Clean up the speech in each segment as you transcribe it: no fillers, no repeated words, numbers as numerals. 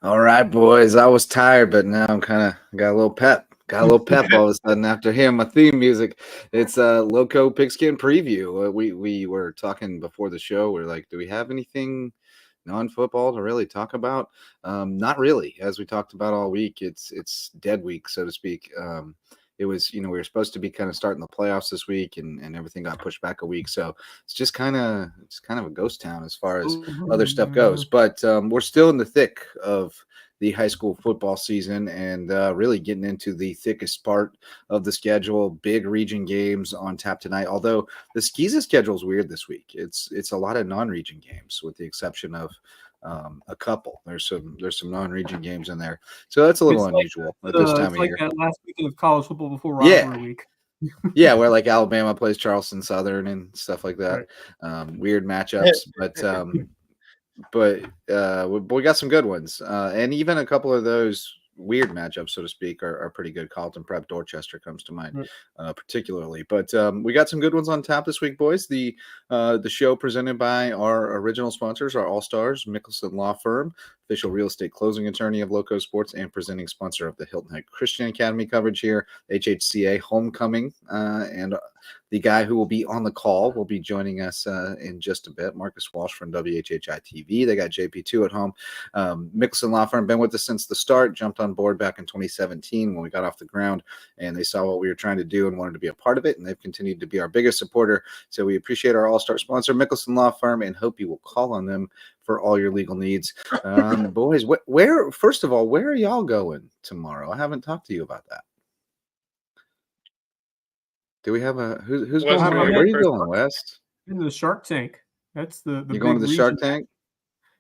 All right, boys. I was tired, but now I'm kind of got a little pep. Got a little pep all of a sudden after hearing my theme music. It's a Loco Pigskin preview. We were talking before the show. We're like, do we have anything non-football to really talk about? Not really. As we talked about all week, it's dead week, so to speak. It was, we were supposed to be kind of starting the playoffs this week, and everything got pushed back a week. So it's kind of a ghost town as far as other stuff goes. But we're still in the thick of the high school football season and really getting into the thickest part of the schedule. Big region games on tap tonight. Although the Skeeza schedule is weird this week. It's a lot of non-region games, with the exception of a couple. There's some non-region games in there, so that's a little unusual at this time of year. It's like that last weekend of college football before rivalry week. Yeah, where like Alabama plays Charleston Southern and stuff like that. Right. Weird matchups, but we got some good ones, and even a couple of those weird matchups, so to speak, are pretty good. Carlton Prep, Dorchester comes to mind, particularly. But we got some good ones on tap this week, boys. The show presented by our original sponsors, our All-Stars, Mickelson Law Firm, official real estate closing attorney of LowcoSports, and presenting sponsor of the Hilton Head Christian Academy coverage here, HHCA Homecoming, and the guy who will be on the call will be joining us in just a bit, Marcus Walsh from WHHI TV. They got JP2 at home. Mickelson Law Firm, been with us since the start, jumped on board back in 2017 when we got off the ground, and they saw what we were trying to do and wanted to be a part of it, and they've continued to be our biggest supporter. So we appreciate our all-star sponsor, Mickelson Law Firm, and hope you will call on them for all your legal needs. Boys, where first of all, where are y'all going tomorrow? I haven't talked to you about that. Do we have a who's going? Where are you going, West? Into the Shark Tank. That's the you going to the Shark Tank?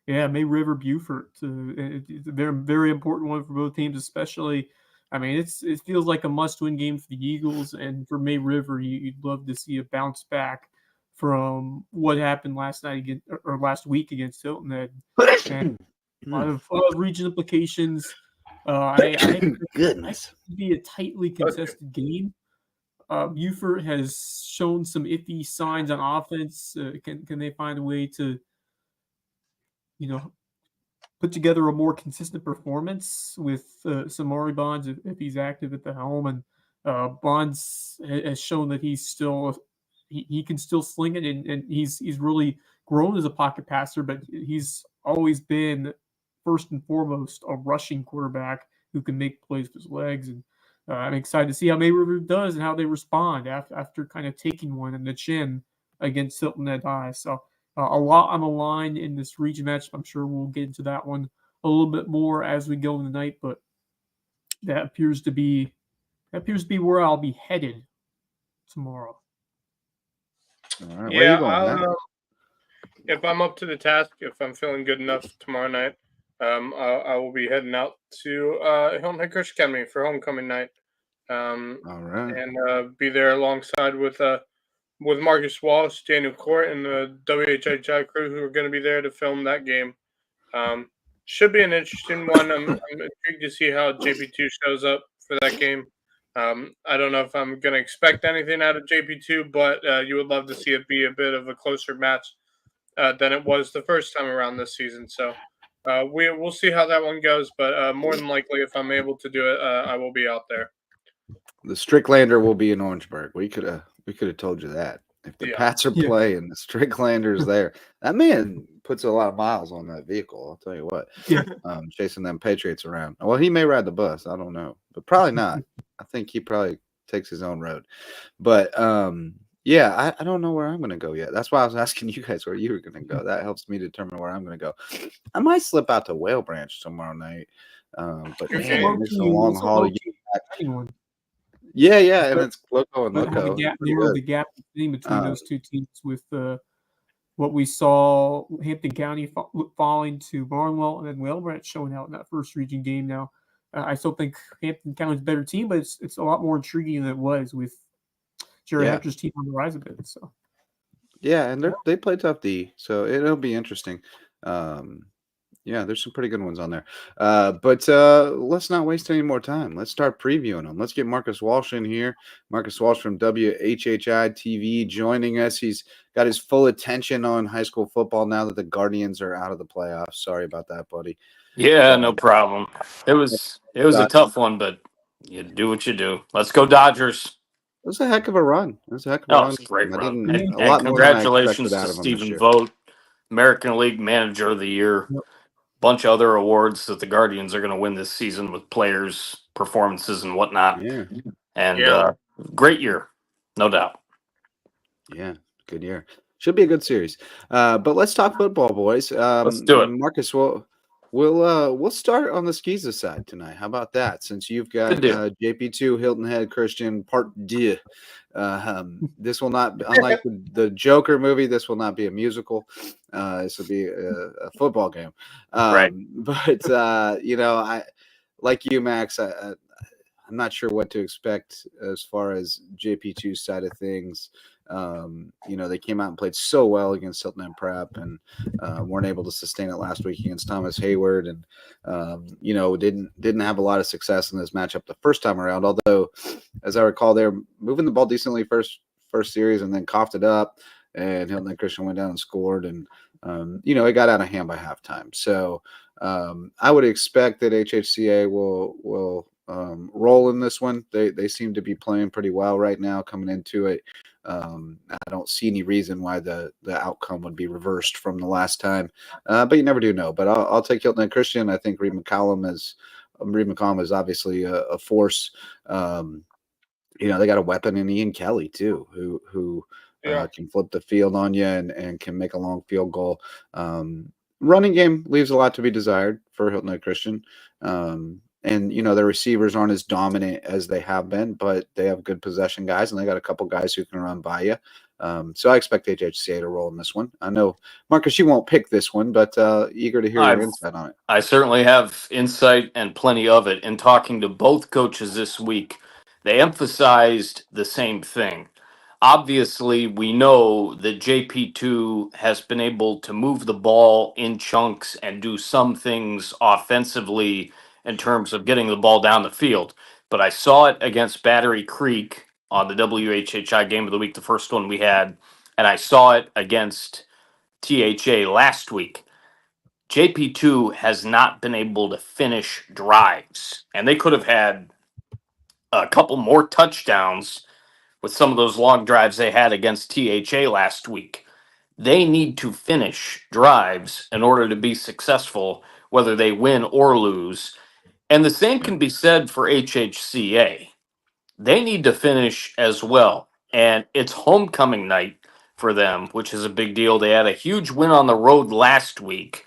Yeah, May River Beaufort. It's a very, very important one for both teams, especially. I mean, it feels like a must-win game for the Eagles, and for May River, you'd love to see a bounce back from what happened last week against Hilton Head. And a lot of region implications. I think it could be a tightly contested game. Beaufort has shown some iffy signs on offense. Can they find a way to, put together a more consistent performance with Samari Bonds if he's active at the helm? And Bonds has shown that he's still he can still sling it, and he's really grown as a pocket passer, but he's always been first and foremost a rushing quarterback who can make plays with his legs. And I'm excited to see how May River does and how they respond after kind of taking one in the chin against Hilton Head High. So a lot on the line in this region match. I'm sure we'll get into that one a little bit more as we go in the night, but that appears to be where I'll be headed tomorrow. All right, where are you going? If I'm up to the task, if I'm feeling good enough tomorrow night, I will be heading out to Hilton Head Christian Academy for homecoming night. All right, and be there alongside with Marcus Walsh, Daniel Court, and the WHHI crew who are going to be there to film that game. Should be an interesting one. I'm intrigued to see how JP2 shows up for that game. I don't know if I'm going to expect anything out of JP2, but you would love to see it be a bit of a closer match than it was the first time around this season. So we'll see how that one goes. But more than likely, if I'm able to do it, I will be out there. The Stricklander will be in Orangeburg. We could have told you that. If the Pats are playing, the Stricklander's there. That man puts a lot of miles on that vehicle. I'll tell you what. Chasing them Patriots around. Well, he may ride the bus. I don't know, but probably not. I think he probably takes his own road. But I don't know where I'm going to go yet. That's why I was asking you guys where you were going to go. That helps me determine where I'm going to go. I might slip out to Whale Branch tomorrow night. But man, it's a long haul to get back. Yeah, and it's Loco and Loco. The gap between those two teams with what we saw Hampton County falling to Barnwell and then Whale Branch showing out in that first region game. Now, I still think Hampton County's a better team, but it's a lot more intriguing than it was with Jerry Hector's team on the rise a bit. So, yeah, and they play tough D, so it'll be interesting. There's some pretty good ones on there. But let's not waste any more time. Let's start previewing them. Let's get Marcus Walsh in here. Marcus Walsh from WHHI TV joining us. He's got his full attention on high school football now that the Guardians are out of the playoffs. Sorry about that, buddy. Yeah, So, no problem. It was a tough one, but you do what you do. Let's go Dodgers. it was a heck of a run. It was a heck of a Oh, run. it's a great I run. didn't And, a and lot more than I expected congratulations out to of him this Stephen year. Vogt, American League Manager of the Year. Yep. Bunch of other awards that the Guardians are going to win this season with players, performances, and whatnot. Yeah, And great year, no doubt. yeah, good year. Should be a good series. But let's talk football, boys. Let's do it. Marcus, we'll start on the Skeeza side tonight. How about that? Since you've got Good deal. JP2 Hilton Head Christian Part D. This will not, unlike the Joker movie, this will not be a musical. This will be a football game. Right. But I like you, Max. I'm not sure what to expect as far as JP2's side of things. They came out and played so well against Hilton and Prep, and weren't able to sustain it last week against Thomas Hayward, and didn't have a lot of success in this matchup the first time around. Although, as I recall, they were moving the ball decently first series, and then coughed it up, and Hilton and Christian went down and scored, and it got out of hand by halftime. So I would expect that HHCA will roll in this one. They seem to be playing pretty well right now coming into it. I don't see any reason why the outcome would be reversed from the last time, but you never do know. But I'll take Hilton and Christian. I think Reed McCollum is obviously a force. They got a weapon in Ian Kelly too, who can flip the field on you and can make a long field goal. Running game leaves a lot to be desired for Hilton and Christian. And their receivers aren't as dominant as they have been, but they have good possession guys, and they got a couple guys who can run by you. So I expect HHCA to roll in this one. I know, Marcus, you won't pick this one, but eager to hear your insight on it. I certainly have insight and plenty of it. In talking to both coaches this week, they emphasized the same thing. Obviously, we know that JP2 has been able to move the ball in chunks and do some things offensively in terms of getting the ball down the field. But I saw it against Battery Creek on the WHHI game of the week, the first one we had, and I saw it against THA last week. JP2 has not been able to finish drives, and they could have had a couple more touchdowns with some of those long drives they had against THA last week. They need to finish drives in order to be successful, whether they win or lose. And the same can be said for HHCA. They need to finish as well. And it's homecoming night for them, which is a big deal. They had a huge win on the road last week,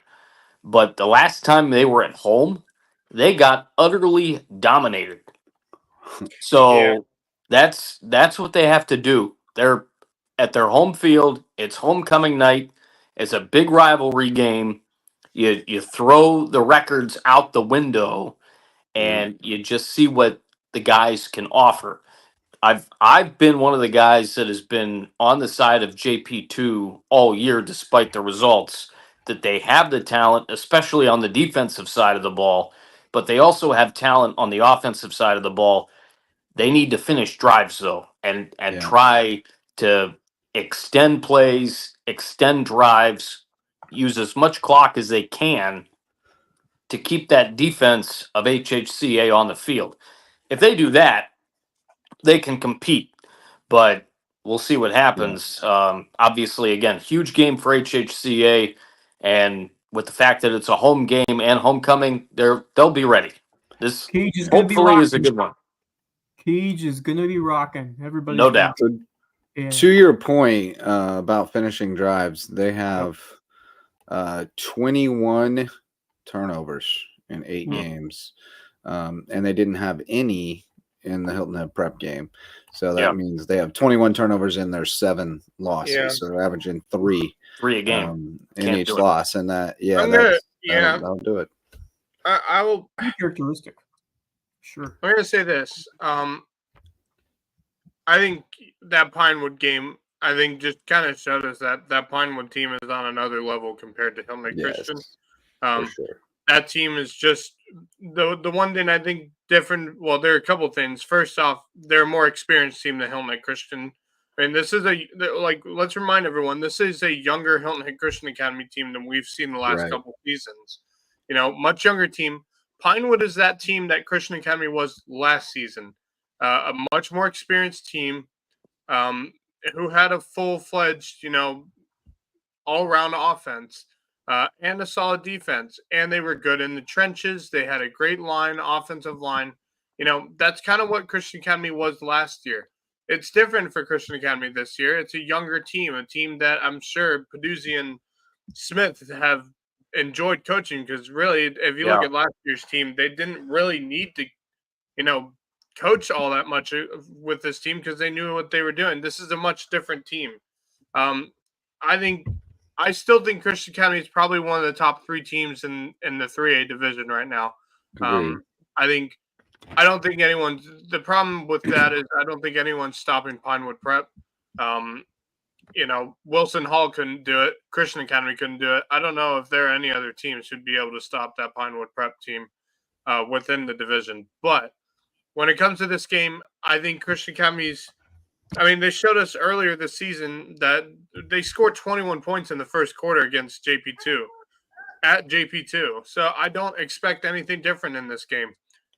but the last time they were at home, they got utterly dominated. So that's what they have to do. They're at their home field. It's homecoming night. It's a big rivalry game. You throw the records out the window and you just see what the guys can offer. I've been one of the guys that has been on the side of JP2 all year, despite the results. That they have the talent, especially on the defensive side of the ball, but they also have talent on the offensive side of the ball. They need to finish drives though, and try to extend plays, extend drives, use as much clock as they can to keep that defense of HHCA on the field. If they do that, they can compete, but we'll see what happens. Obviously, again, huge game for HHCA, and with the fact that it's a home game and homecoming, they'll be ready. This Cage is going to be hopefully is a rocking. good one. Cage is going to be rocking. Everybody's No doubt. To your point about finishing drives, they have 21 turnovers in 8 games, and they didn't have any in the Hilton Head Prep game. So that means they have 21 turnovers in their 7 losses. Yeah. So they're averaging 3 a game in each loss, and that'll do it. I will. Characteristic. Sure. I'm going to say this. I think that Pinewood game, just kind of showed us that Pinewood team is on another level compared to Hilton Head Christian. For sure. That team is just the one thing I think different. Well, there are a couple things. First off, they're a more experienced team than Hilton Head Christian. I mean, this is let's remind everyone, this is a younger Hilton Head Christian Academy team than we've seen the last couple seasons. much younger team. Pinewood is that team that Christian Academy was last season, a much more experienced team who had a full-fledged, all-around offense and a solid defense, and they were good in the trenches. They had a great offensive line. That's kind of what Christian Academy was last year. It's different for Christian Academy this year. It's a younger team, a team that I'm sure Peduzzi and Smith have enjoyed coaching because really, if you look at last year's team, they didn't really need to, coach all that much with this team because they knew what they were doing. This is a much different team. I still think Christian Academy is probably one of the top 3 teams in the 3A division right now. I don't think anyone's – the problem with that is I don't think anyone's stopping Pinewood Prep. Wilson Hall couldn't do it. Christian Academy couldn't do it. I don't know if there are any other teams who'd be able to stop that Pinewood Prep team within the division. But when it comes to this game, I think Christian Academy's – they showed us earlier this season that they scored 21 points in the first quarter against JP2 at JP2. So I don't expect anything different in this game.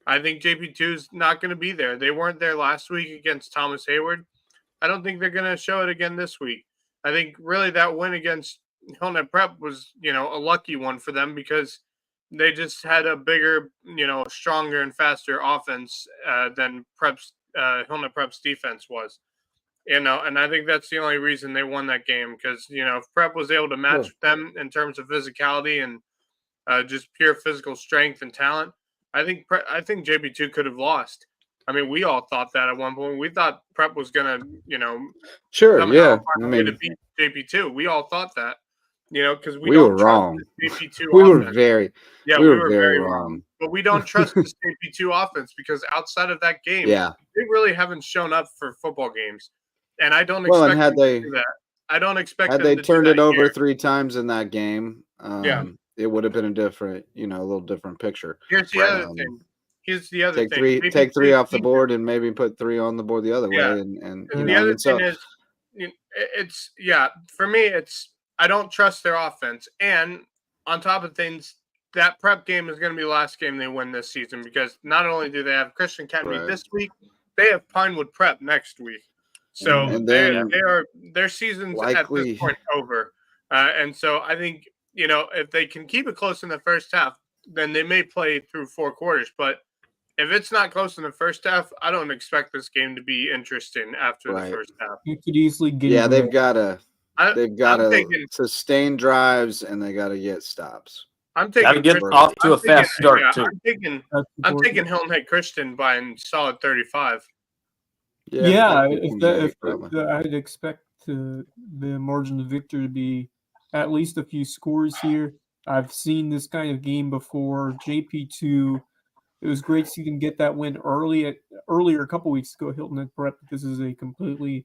I think JP2 is not going to be there. They weren't there last week against Thomas Hayward. I don't think they're going to show it again this week. I think really that win against Hillnet Prep was, a lucky one for them because they just had a bigger, stronger and faster offense than Hillnet Prep's defense was. And I think that's the only reason they won that game because, if Prep was able to match them in terms of physicality and just pure physical strength and talent, I think JP2 could have lost. We all thought that at one point. We thought Prep was going to, sure, find a way to beat JP2. We all thought that, because we were wrong. JP2 we offense. were very, yeah, we were very wrong. But we don't trust this JP2 offense because outside of that game, they really haven't shown up for football games, and I don't expect them to do that. I don't expect had them they to turned do it that over here. 3 times in that game. It would have been a different, a little different picture. Here's the other thing. Here's the other thing. Take 3 off the board and maybe put 3 on the board the other way. And the other thing is, it's for me, it's I don't trust their offense. And on top of things, that Prep game is going to be the last game they win this season because not only do they have Christian Academy this week, they have Pinewood Prep next week. So their season's likely, at this point over. And so I think, if they can keep it close in the first half, then they may play through 4 quarters. But if it's not close in the first half, I don't expect this game to be interesting after the first half. You could easily get they've got to sustain drives and they got to get stops. I'm taking get off to a fast start too. I'm taking Hillnet Christian by a solid 35. I'd expect the margin of victory to be at least a few scores here. I've seen this kind of game before. JP2, it was great to see them get that win earlier a couple weeks ago. Hillnet Prep. This is a completely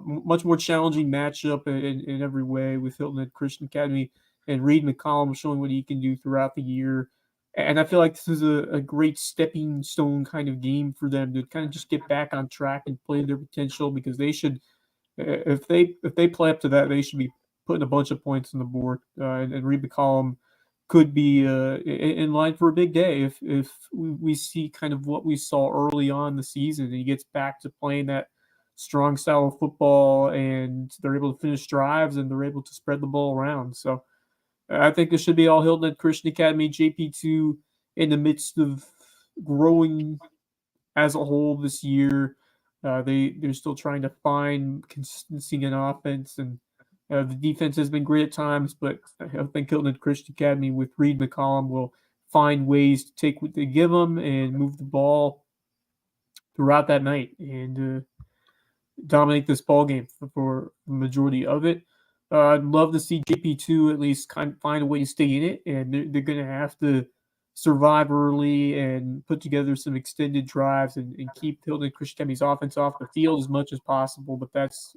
much more challenging matchup in every way with Hillnet Christian Academy and Reed McCollum showing what he can do throughout the year. And I feel like this is a great stepping stone kind of game for them to kind of just get back on track and play their potential because they should, if they play up to that, they should be putting a bunch of points on the board. And Reed McCollum could be in line for a big day if we see kind of what we saw early on in the season and he gets back to playing that strong style of football and they're able to finish drives and they're able to spread the ball around. So I think this should be all Hillnet Christian Academy. JP2 in the midst of growing as a whole this year. They're still trying to find consistency in offense, and the defense has been great at times, but I think Hillnet Christian Academy with Reed McCollum will find ways to take what they give them and move the ball throughout that night and dominate this ball game for the majority of it. I'd love to see JP2 at least kind of find a way to stay in it, and they're going to have to survive early and put together some extended drives and keep Hillnet Christian Academy's offense off the field as much as possible. But that's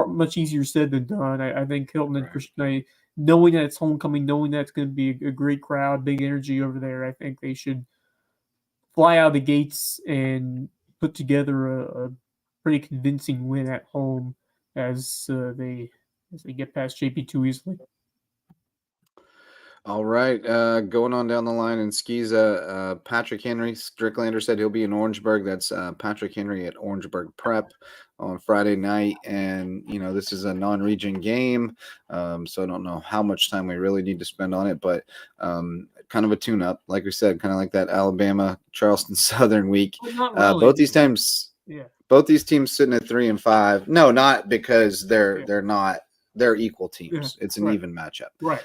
much easier said than done. I think Hillnet Christian Academy, knowing that it's homecoming, knowing that it's going to be a great crowd, big energy over there, I think they should fly out of the gates and put together a pretty convincing win at home as they get past JP2 easily. All right, going on down the line in Skiza, Patrick Henry, Stricklander said he'll be in Orangeburg. That's Patrick Henry at Orangeburg Prep on Friday night. And, this is a non-region game, so I don't know how much time we really need to spend on it, but kind of a tune-up, like we said, kind of like that Alabama, Charleston Southern week. Well, not really. Both these teams sitting at 3-5. No, not because they're not. They're equal teams. It's an even matchup. Right.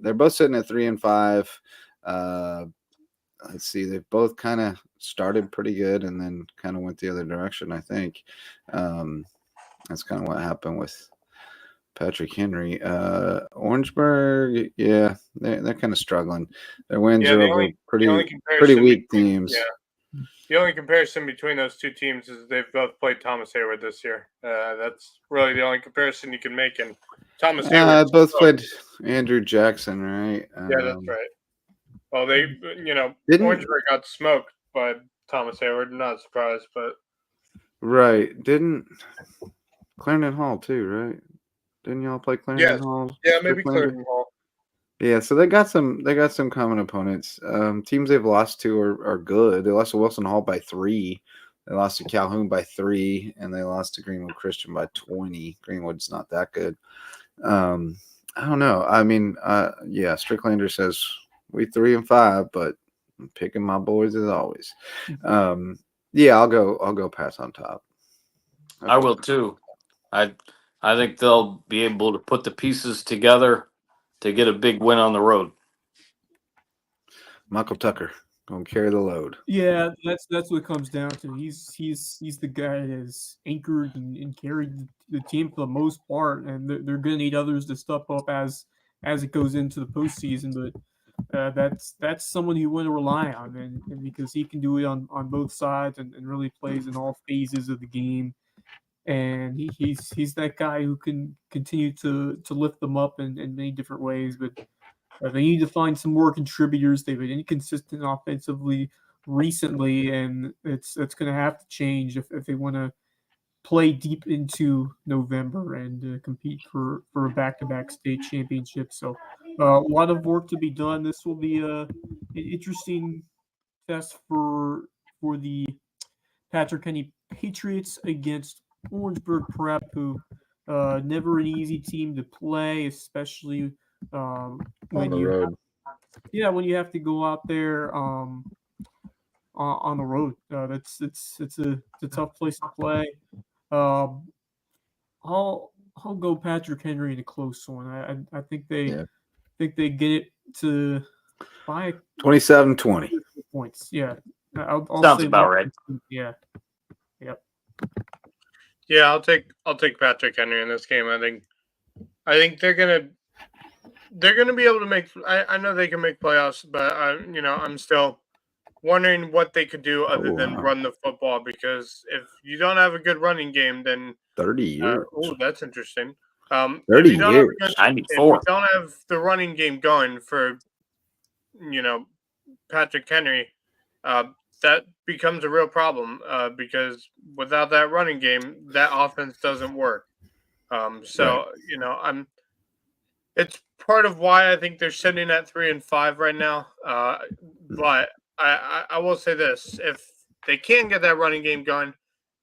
They're both sitting at 3-5. Let's see. They've both kind of started pretty good and then kind of went the other direction, I think. That's kind of what happened with Patrick Henry. Orangeburg, yeah, they're kind of struggling. Their wins are over pretty weak teams. Yeah. The only comparison between those two teams is they've both played Thomas Hayward this year. That's really the only comparison you can make. And Thomas Hayward both played Andrew Jackson, right? Yeah, that's right. Well, Orangeburg got smoked by Thomas Hayward. Not surprised, but didn't Clarendon Hall too, right? Didn't y'all play Clarendon Hall? Yeah, maybe Clarendon Hall. Yeah, so they got some common opponents. Teams they've lost to are good. They lost to Wilson Hall by 3. They lost to Calhoun by 3, and they lost to Greenwood Christian by 20. Greenwood's not that good. I don't know. I mean, Stricklander says we 3-5, but I'm picking my boys as always. I'll go Pats on top. I will too. I think they'll be able to put the pieces together to get a big win on the road. Michael Tucker gonna carry the load. Yeah, that's what it comes down to. He's the guy that has anchored and carried the team for the most part, and they're gonna need others to step up as it goes into the postseason. But that's someone you want to rely on, and because he can do it on both sides and really plays in all phases of the game. And he's that guy who can continue to lift them up in many different ways. But they need to find some more contributors. They've been inconsistent offensively recently, and it's going to have to change if they want to play deep into November and compete for a back-to-back state championship. So a lot of work to be done. This will be an interesting test for the Patrick Henry Patriots against Orangeburg Prep, who never an easy team to play, especially when you have to go out there on the road. It's a tough place to play. I'll go Patrick Henry in a close one. I think they get it to by 27-20 points. Yeah, I'll sounds say about right. Yeah. Yep. Yeah, I'll take Patrick Henry in this game. I think they're gonna be able to make. I know they can make playoffs, but I'm still wondering what they could do other than run the football. Because if you don't have a good running game, then 30 years. That's interesting. 30 years. 94. If you don't have the running game going for, Patrick Henry, that becomes a real problem because without that running game, that offense doesn't work. It's part of why I think they're sitting at 3-5 right now. But I will say this: if they can get that running game going,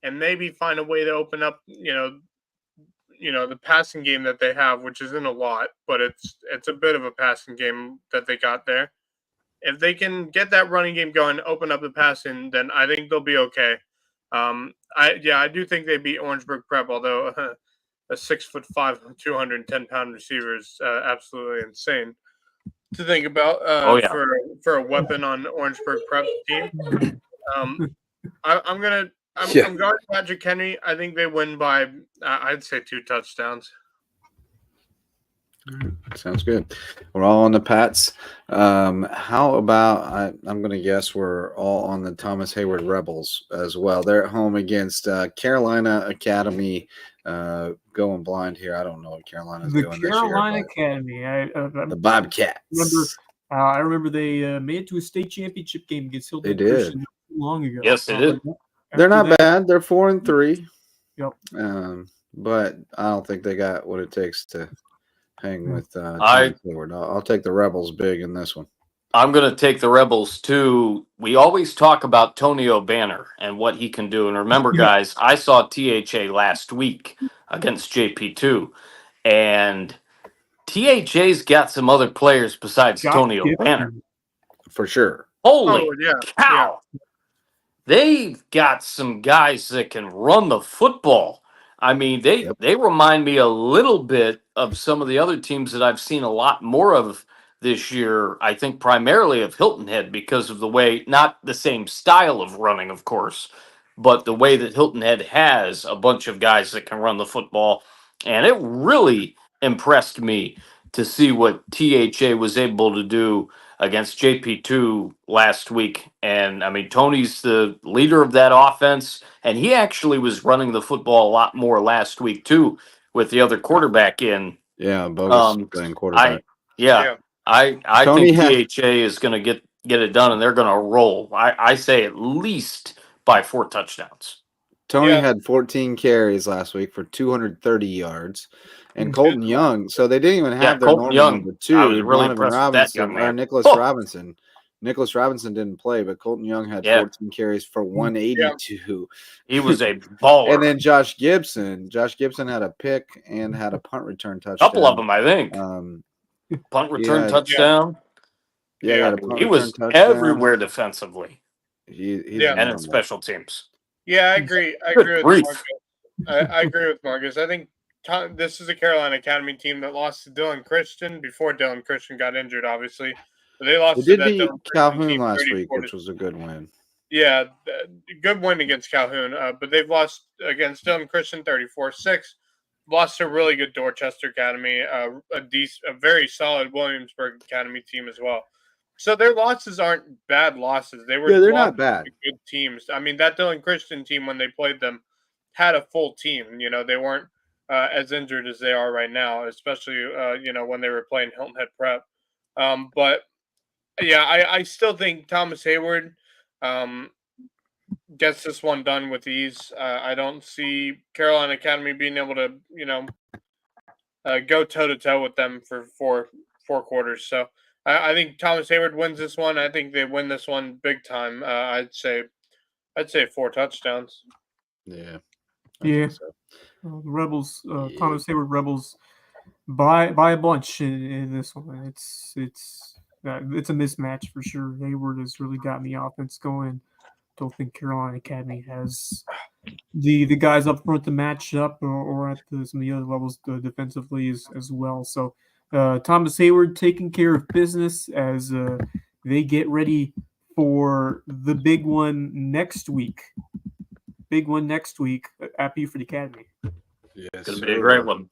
and maybe find a way to open up, the passing game that they have, which isn't a lot, but it's a bit of a passing game that they got there. If they can get that running game going, open up the passing, then I think they'll be okay. I do think they beat Orangeburg Prep, although a 6'5", 210-pound receiver is absolutely insane to think about for a weapon on Orangeburg Prep team. I'm going Patrick Henry. I think they win by I'd say 2 touchdowns. Sounds good. We're all on the Pats. How about I'm going to guess we're all on the Thomas Hayward Rebels as well. They're at home against Carolina Academy. Going blind here. I don't know what Carolina's doing this year. The Carolina Academy. The Bobcats. I remember they made it to a state championship game against Hilton. They did. Christian not too long ago. Yes, they did. They're not bad. They're 4-3. Yep. But I don't think they got what it takes to hang with I- Thomas Hayward. I'll take the Rebels big in this one. I'm going to take the Rebels too. We always talk about Tony O'Banner and what he can do. And remember, guys, I saw THA last week against JP2, and THA's got some other players besides Josh Tony Gibson. O'Banner. For sure. Holy Oh, yeah, cow. They've got some guys that can run the football. I mean, they remind me a little bit of some of the other teams that I've seen a lot more of this year. I think primarily of Hilton Head because of the way, not the same style of running, of course, but the way that Hilton Head has a bunch of guys that can run the football. And it really impressed me to see what THA was able to do against JP2 last week. And I mean, Tony's the leader of that offense, and he actually was running the football a lot more last week too with the other quarterback in. Yeah, bogus playing quarterback. I Tony think THA is going to get it done, and they're going to roll. I say at least by 4 touchdowns. Tony had 14 carries last week for 230 yards. And Colton Young, so they didn't even have their Colton normal Young, number 2, I was really Donovan impressed with that young Robinson, man. or Nicholas Robinson. Nicholas Robinson didn't play, but Colton Young had 14 carries for 182. He was a baller. And then Josh Gibson had a pick and had a punt return touchdown. Couple of them, I think. Punt return touchdown. Yeah, he had a punt he was return touchdown. everywhere defensively. He's and in special teams. Yeah, I agree. I agree with Marcus. I agree with Marcus. I think this is a Carolina Academy team that lost to Dylan Christian before Dylan Christian got injured, obviously. But they lost They to that did beat Dylan Calhoun team last week, which was a good win. Yeah, good win against Calhoun. But they've lost against Dylan Christian 34-6. Lost to a really good Dorchester Academy, a very solid Williamsburg Academy team as well. So their losses aren't bad losses. They're not bad. Good teams. I mean, that Dylan Christian team, when they played them, had a full team. You know, they weren't as injured as they are right now, especially when they were playing Hilton Head Prep. But yeah, I still think Thomas Hayward gets this one done with ease. I don't see Carolina Academy being able to go toe to toe with them for four quarters. So I think Thomas Hayward wins this one. I think they win this one big time. I'd say 4 touchdowns. Yeah. So. The Rebels, Thomas Hayward Rebels, by a bunch in this one. It's a mismatch for sure. Hayward has really gotten the offense going. Don't think Carolina Academy has the guys up front to match up or at some of the other levels defensively as well. So Thomas Hayward taking care of business as they get ready for the big one next week. Happy for the Academy. Yes, it's going to be a great one.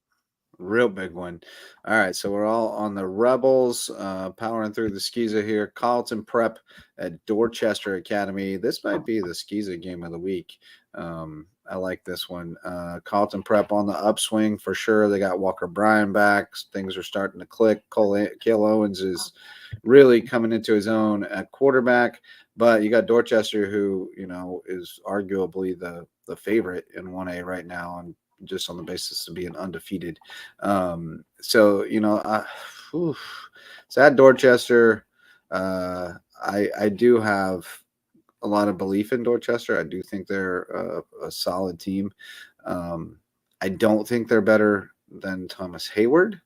Real big one. All right, so we're all on the Rebels, powering through the Skeeza here. Carleton Prep at Dorchester Academy. This might be the Skeeza game of the week. I like this one. Carleton Prep on the upswing for sure. They got Walker Bryan back. Things are starting to click. Cale Owens is really coming into his own at quarterback. But you got Dorchester, who is arguably the favorite in 1A right now, and just on the basis of being undefeated. So at Dorchester, I do have a lot of belief in Dorchester. I do think they're a solid team. I don't think they're better than Thomas Hayward,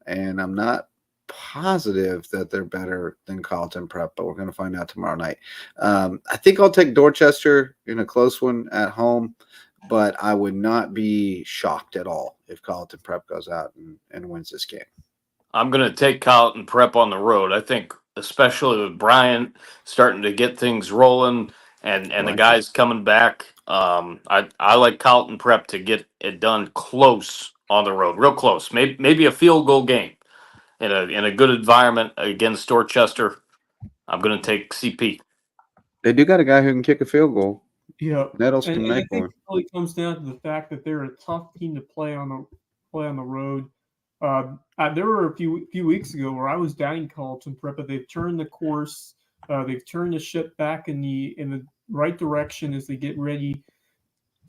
and I'm not positive that they're better than Carleton Prep, but we're going to find out tomorrow night. I think I'll take Dorchester in a close one at home, but I would not be shocked at all if Carleton Prep goes out and wins this game. I'm going to take Carleton Prep on the road. I think, especially with Bryant starting to get things rolling and the guys coming back, I like Carleton Prep to get it done close on the road, real close. Maybe a field goal game in a good environment against Dorchester. I'm going to take CP. They do got a guy who can kick a field goal. Yeah, Nettles can make I think one. it really comes down to the fact that they're a tough team to play on the road. There were a few weeks ago where I was doubting Carleton Prep, but they've turned the course. They've turned the ship back in the right direction as they get ready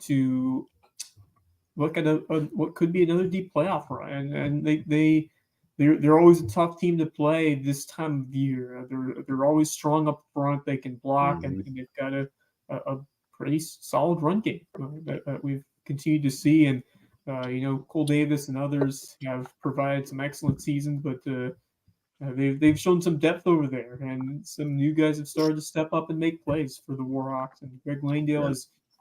to look at what could be another deep playoff run. And they're always a tough team to play this time of year. They're always strong up front. They can block, and they've got a pretty solid run game that we've continued to see. And Cole Davis and others have provided some excellent seasons, but they've shown some depth over there, and some new guys have started to step up and make plays for the Warhawks. And Greg Langdale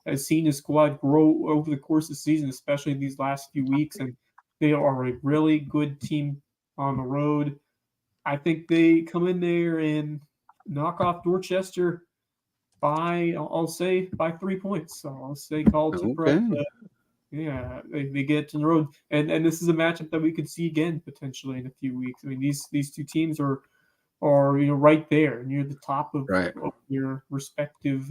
has seen his squad grow over the course of the season, especially these last few weeks, and they are a really good team on the road. I think they come in there and knock off Dorchester by, I'll say, by 3 points. So I'll say Carleton Prep. Yeah, they get to the road, and this is a matchup that we could see again potentially in a few weeks. I mean, these two teams are right there near the top of their respective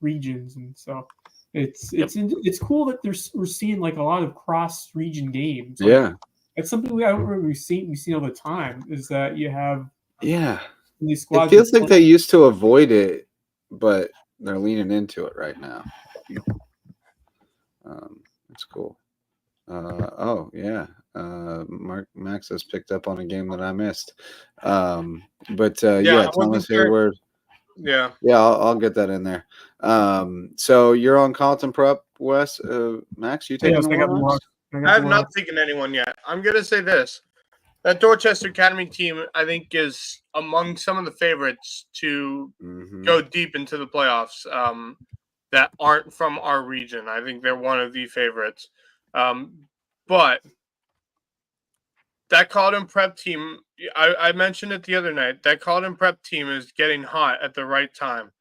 regions, and so it's cool that we're seeing like a lot of cross region games. Like, that's something we've seen all the time. Is that you have these squads? It feels like they used to avoid it, but they're leaning into it right now. It's cool. Max has picked up on a game that I missed. Thomas Hayward. Yeah. I'll get that in there. So you're on Carleton Prep, Wes. Max, you taking the Warhawks? I have not taken anyone yet. I'm gonna say this: that Dorchester Academy team, I think, is among some of the favorites to go deep into the playoffs. That aren't from our region. I think they're one of the favorites. But that Carleton Prep team, I mentioned it the other night, that Carleton Prep team is getting hot at the right time.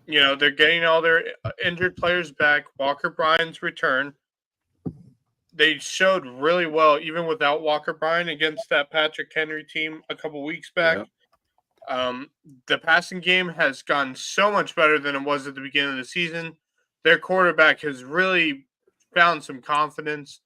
They're getting all their injured players back. Walker Bryan's return. They showed really well, even without Walker Bryan, against that Patrick Henry team a couple weeks back. Yep. The passing game has gotten so much better than it was at the beginning of the season. Their quarterback has really found some confidence.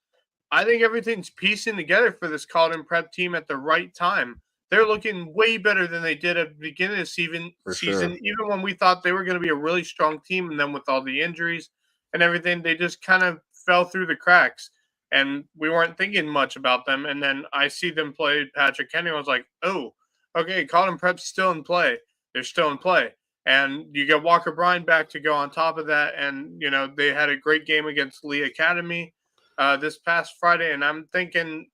I think everything's piecing together for this Carleton Prep team at the right time. They're looking way better than they did at the beginning of the season, even when we thought they were going to be a really strong team. And then with all the injuries and everything, they just kind of fell through the cracks. And we weren't thinking much about them. And then I see them play Patrick Henry. I was like, oh, okay, Carleton Prep's still in play. They're still in play. And you get Walker Bryan back to go on top of that. And, they had a great game against Lee Academy this past Friday. And I'm thinking,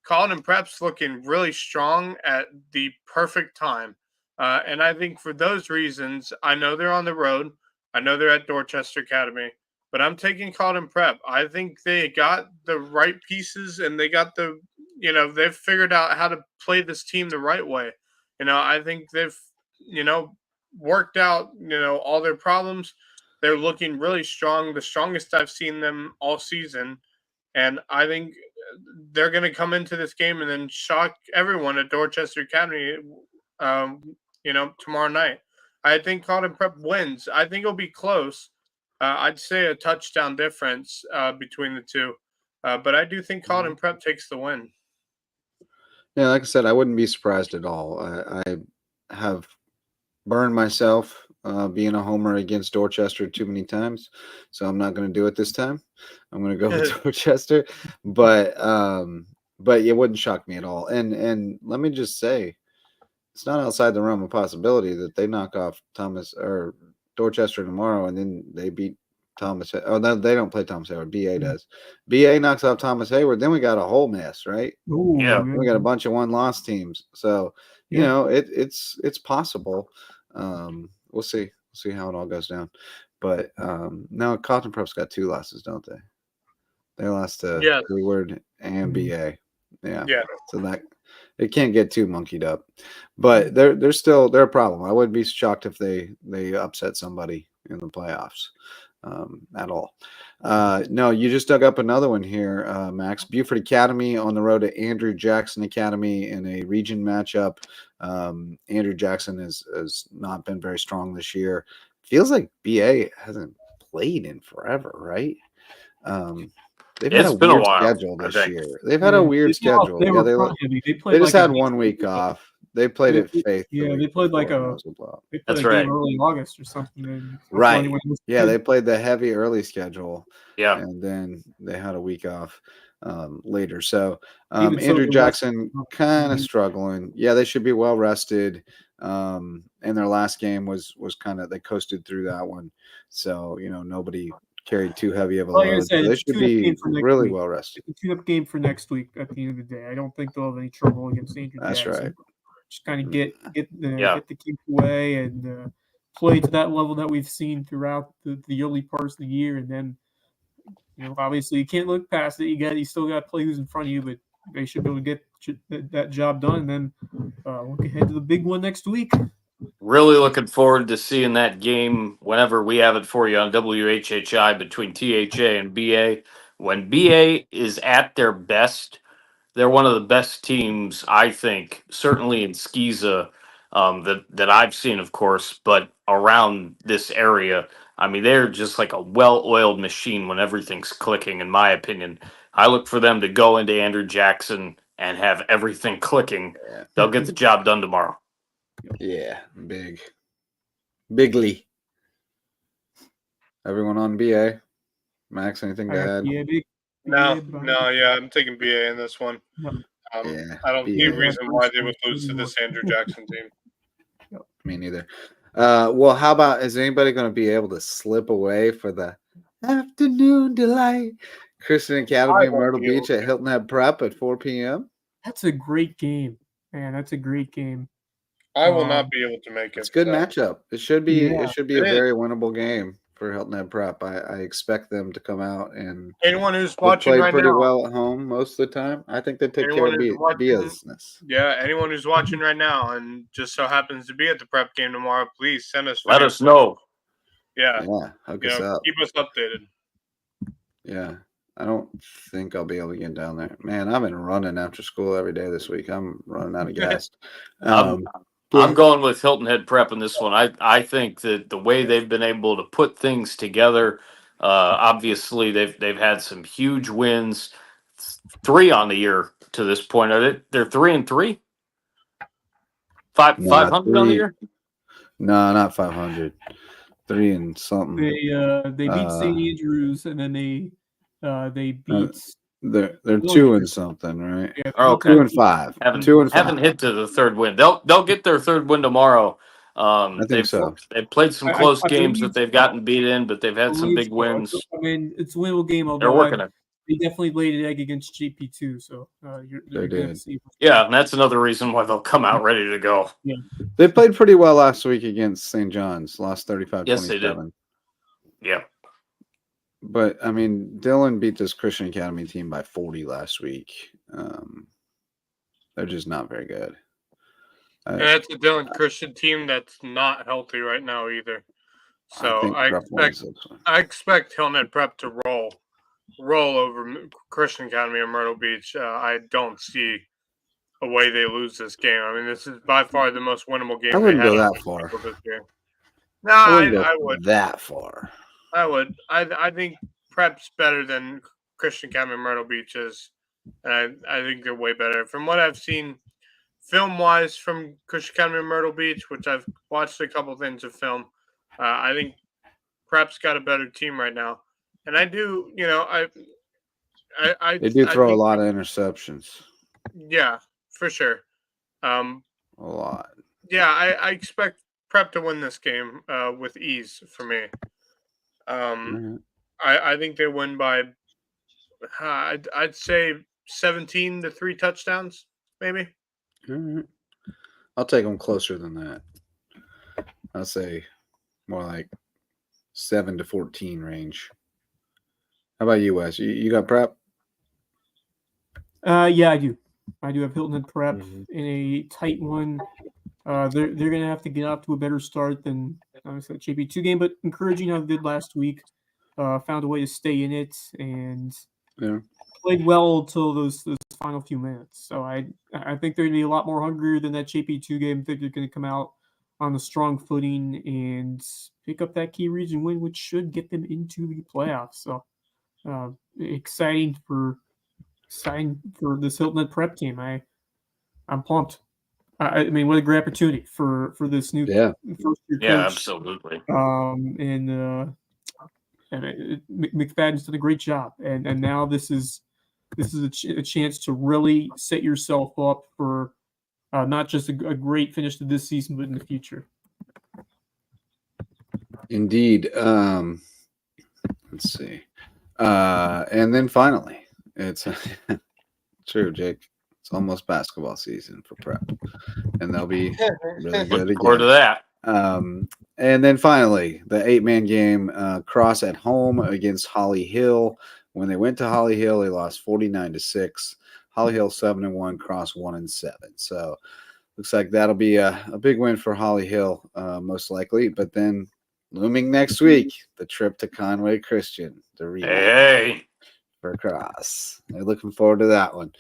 Carleton Prep's looking really strong at the perfect time. And I think for those reasons, I know they're on the road. I know they're at Dorchester Academy. But I'm taking Carleton Prep. I think they got the right pieces, and they got they've figured out how to play this team the right way. I think they've, worked out, all their problems. They're looking really strong, the strongest I've seen them all season. And I think they're going to come into this game and then shock everyone at Dorchester Academy, tomorrow night. I think Carleton Prep wins. I think it'll be close. I'd say a touchdown difference between the two. But I do think Carleton Prep takes the win. Yeah, like I said, I wouldn't be surprised at all. I have burned myself being a homer against Dorchester too many times, so I'm not going to do it this time. I'm going to go with Dorchester, but it wouldn't shock me at all. And let me just say, it's not outside the realm of possibility that they knock off Thomas or Dorchester tomorrow, and then they beat Thomas. Oh, no, they don't play Thomas Hayward. BA does. BA knocks off Thomas Hayward. Then we got a whole mess, right? Ooh, yeah, we got a bunch of one-loss teams. So it's possible. We'll see how it all goes down. But now Carleton Prep's got 2 losses, don't they? They lost to Hayward and BA. Yeah. So that it can't get too monkeyed up, but they're a problem. I wouldn't be shocked if they upset somebody in the playoffs at all. No, you just dug up another one here, Max. Buford Academy on the road to Andrew Jackson Academy in a region matchup. Andrew Jackson has not been very strong this year. Feels like BA hasn't played in forever, right? They've had a weird schedule this year. They've had a weird schedule. They just had 1 week off. They played it faithfully. Yeah, they played like a game early August or something. Right. Yeah, they played the heavy early schedule. Yeah. And then they had a week off. later. So Even so, Andrew the West- Jackson kind of struggling. Yeah, they should be well rested. And their last game was kind of, they coasted through that one. So, nobody carried too heavy of a Like I load. said, So they it's a should tune-up be game for next really week. well rested. It's a tune-up game for next week at the end of the day. I don't think they'll have any trouble against Andrew That's Jackson. right. Just kind of get Yeah. the kinks away and play to that level that we've seen throughout the early parts of the year. And then, obviously you can't look past it. You still got to play who's in front of you, but they should be able to get that job done. And then look ahead to the big one next week. Really looking forward to seeing that game whenever we have it for you on WHHI between THA and BA. When BA is at their best, they're one of the best teams, I think, certainly in Skiza, that I've seen, of course, but around this area. I mean, they're just like a well-oiled machine when everything's clicking, in my opinion. I look for them to go into Andrew Jackson and have everything clicking. Yeah. They'll get the job done tomorrow. Yeah, bigly. Everyone on BA. Max, anything to add? No, yeah, I'm taking BA in this one. No. Yeah, I don't see a reason why they would lose to this Andrew Jackson team. Me neither. Well, how about, is anybody going to be able to slip away for the afternoon delight? Christian Academy in Myrtle Beach at Hilton Head Prep at 4 p.m. That's a great game, man. That's a great game. I will not be able to make it. It's a good matchup. It should be. Yeah, it should be a very winnable game for Hilton Head Prep. I expect them to come out and anyone who's watching play right pretty now, well at home most of the time. I think they take care of business. Yeah, anyone who's watching right now and just so happens to be at the prep game tomorrow, please send us. Let us know. Yeah, hook us up. Keep us updated. Yeah. I don't think I'll be able to get down there. Man, I've been running after school every day this week. I'm running out of gas. I'm going with Hilton Head Prep in this one. I think that the way they've been able to put things together, obviously they've had some huge wins, 3 on the year to this point. They're 3-3? 500 on the year? No, not 500. 3 and something. They beat St. Andrews and then they beat. They're 2 and something, right? Yeah, okay. 2 and 5. Haven't hit to the third win. They'll get their third win tomorrow. I think so. They've played some close games that they've gotten beat in, but they've had some big wins. I mean, it's a winnable game. They're working it. They definitely laid an egg against GP2, so you're going to see. Yeah, and that's another reason why they'll come out ready to go. Yeah, they played pretty well last week against St. John's. Lost 35-27. Yes, they did. Yeah. But, I mean, Dylan beat this Christian Academy team by 40 last week. They're just not very good. And it's a Dylan Christian team that's not healthy right now either. So I expect Hilton Head Prep to roll over Christian Academy in Myrtle Beach. I don't see a way they lose this game. I mean, this is by far the most winnable game. I wouldn't go that far. No, I would. That far. I would. I think Prep's better than Christian Academy Myrtle Beach is. And I think they're way better. From what I've seen film-wise from Christian Academy Myrtle Beach, which I've watched a couple things of film, I think Prep's got a better team right now. And I do, they do throw a lot of interceptions. Yeah, for sure. A lot. Yeah, I expect Prep to win this game with ease for me. I think they win by, I'd say 17 to 3 touchdowns, maybe. I'll take them closer than that. I'll say more like 7 to 14 range. How about you, Wes? You got Prep? Yeah, I do. I do have Hilton Head Prep in a tight one. They're going to have to get off to a better start than obviously that JP2 game, but encouraging how they did last week. Found a way to stay in it and played well until those final few minutes. So I think they're going to be a lot more hungrier than that JP2 game. I think they're going to come out on a strong footing and pick up that key region win, which should get them into the playoffs. So exciting for this Hilton Head Prep team. I'm pumped. I mean, what a great opportunity for this new first year coach. Yeah, absolutely. And McFadden's done a great job, and now this is this is a chance to really set yourself up for not just a great finish to this season, but in the future. Indeed. Let's see. And then finally, it's true, Jake. It's almost basketball season for prep, and they'll be really good Look forward to again. that. And then finally, the 8-man game, Cross at home against Holly Hill. When they went to Holly Hill, they lost 49-6. Holly Hill 7-1, Cross 1-7. So looks like that'll be a big win for Holly Hill, most likely. But then looming next week, the trip to Conway Christian, the rematch. Hey. For Cross. They're looking forward to that one.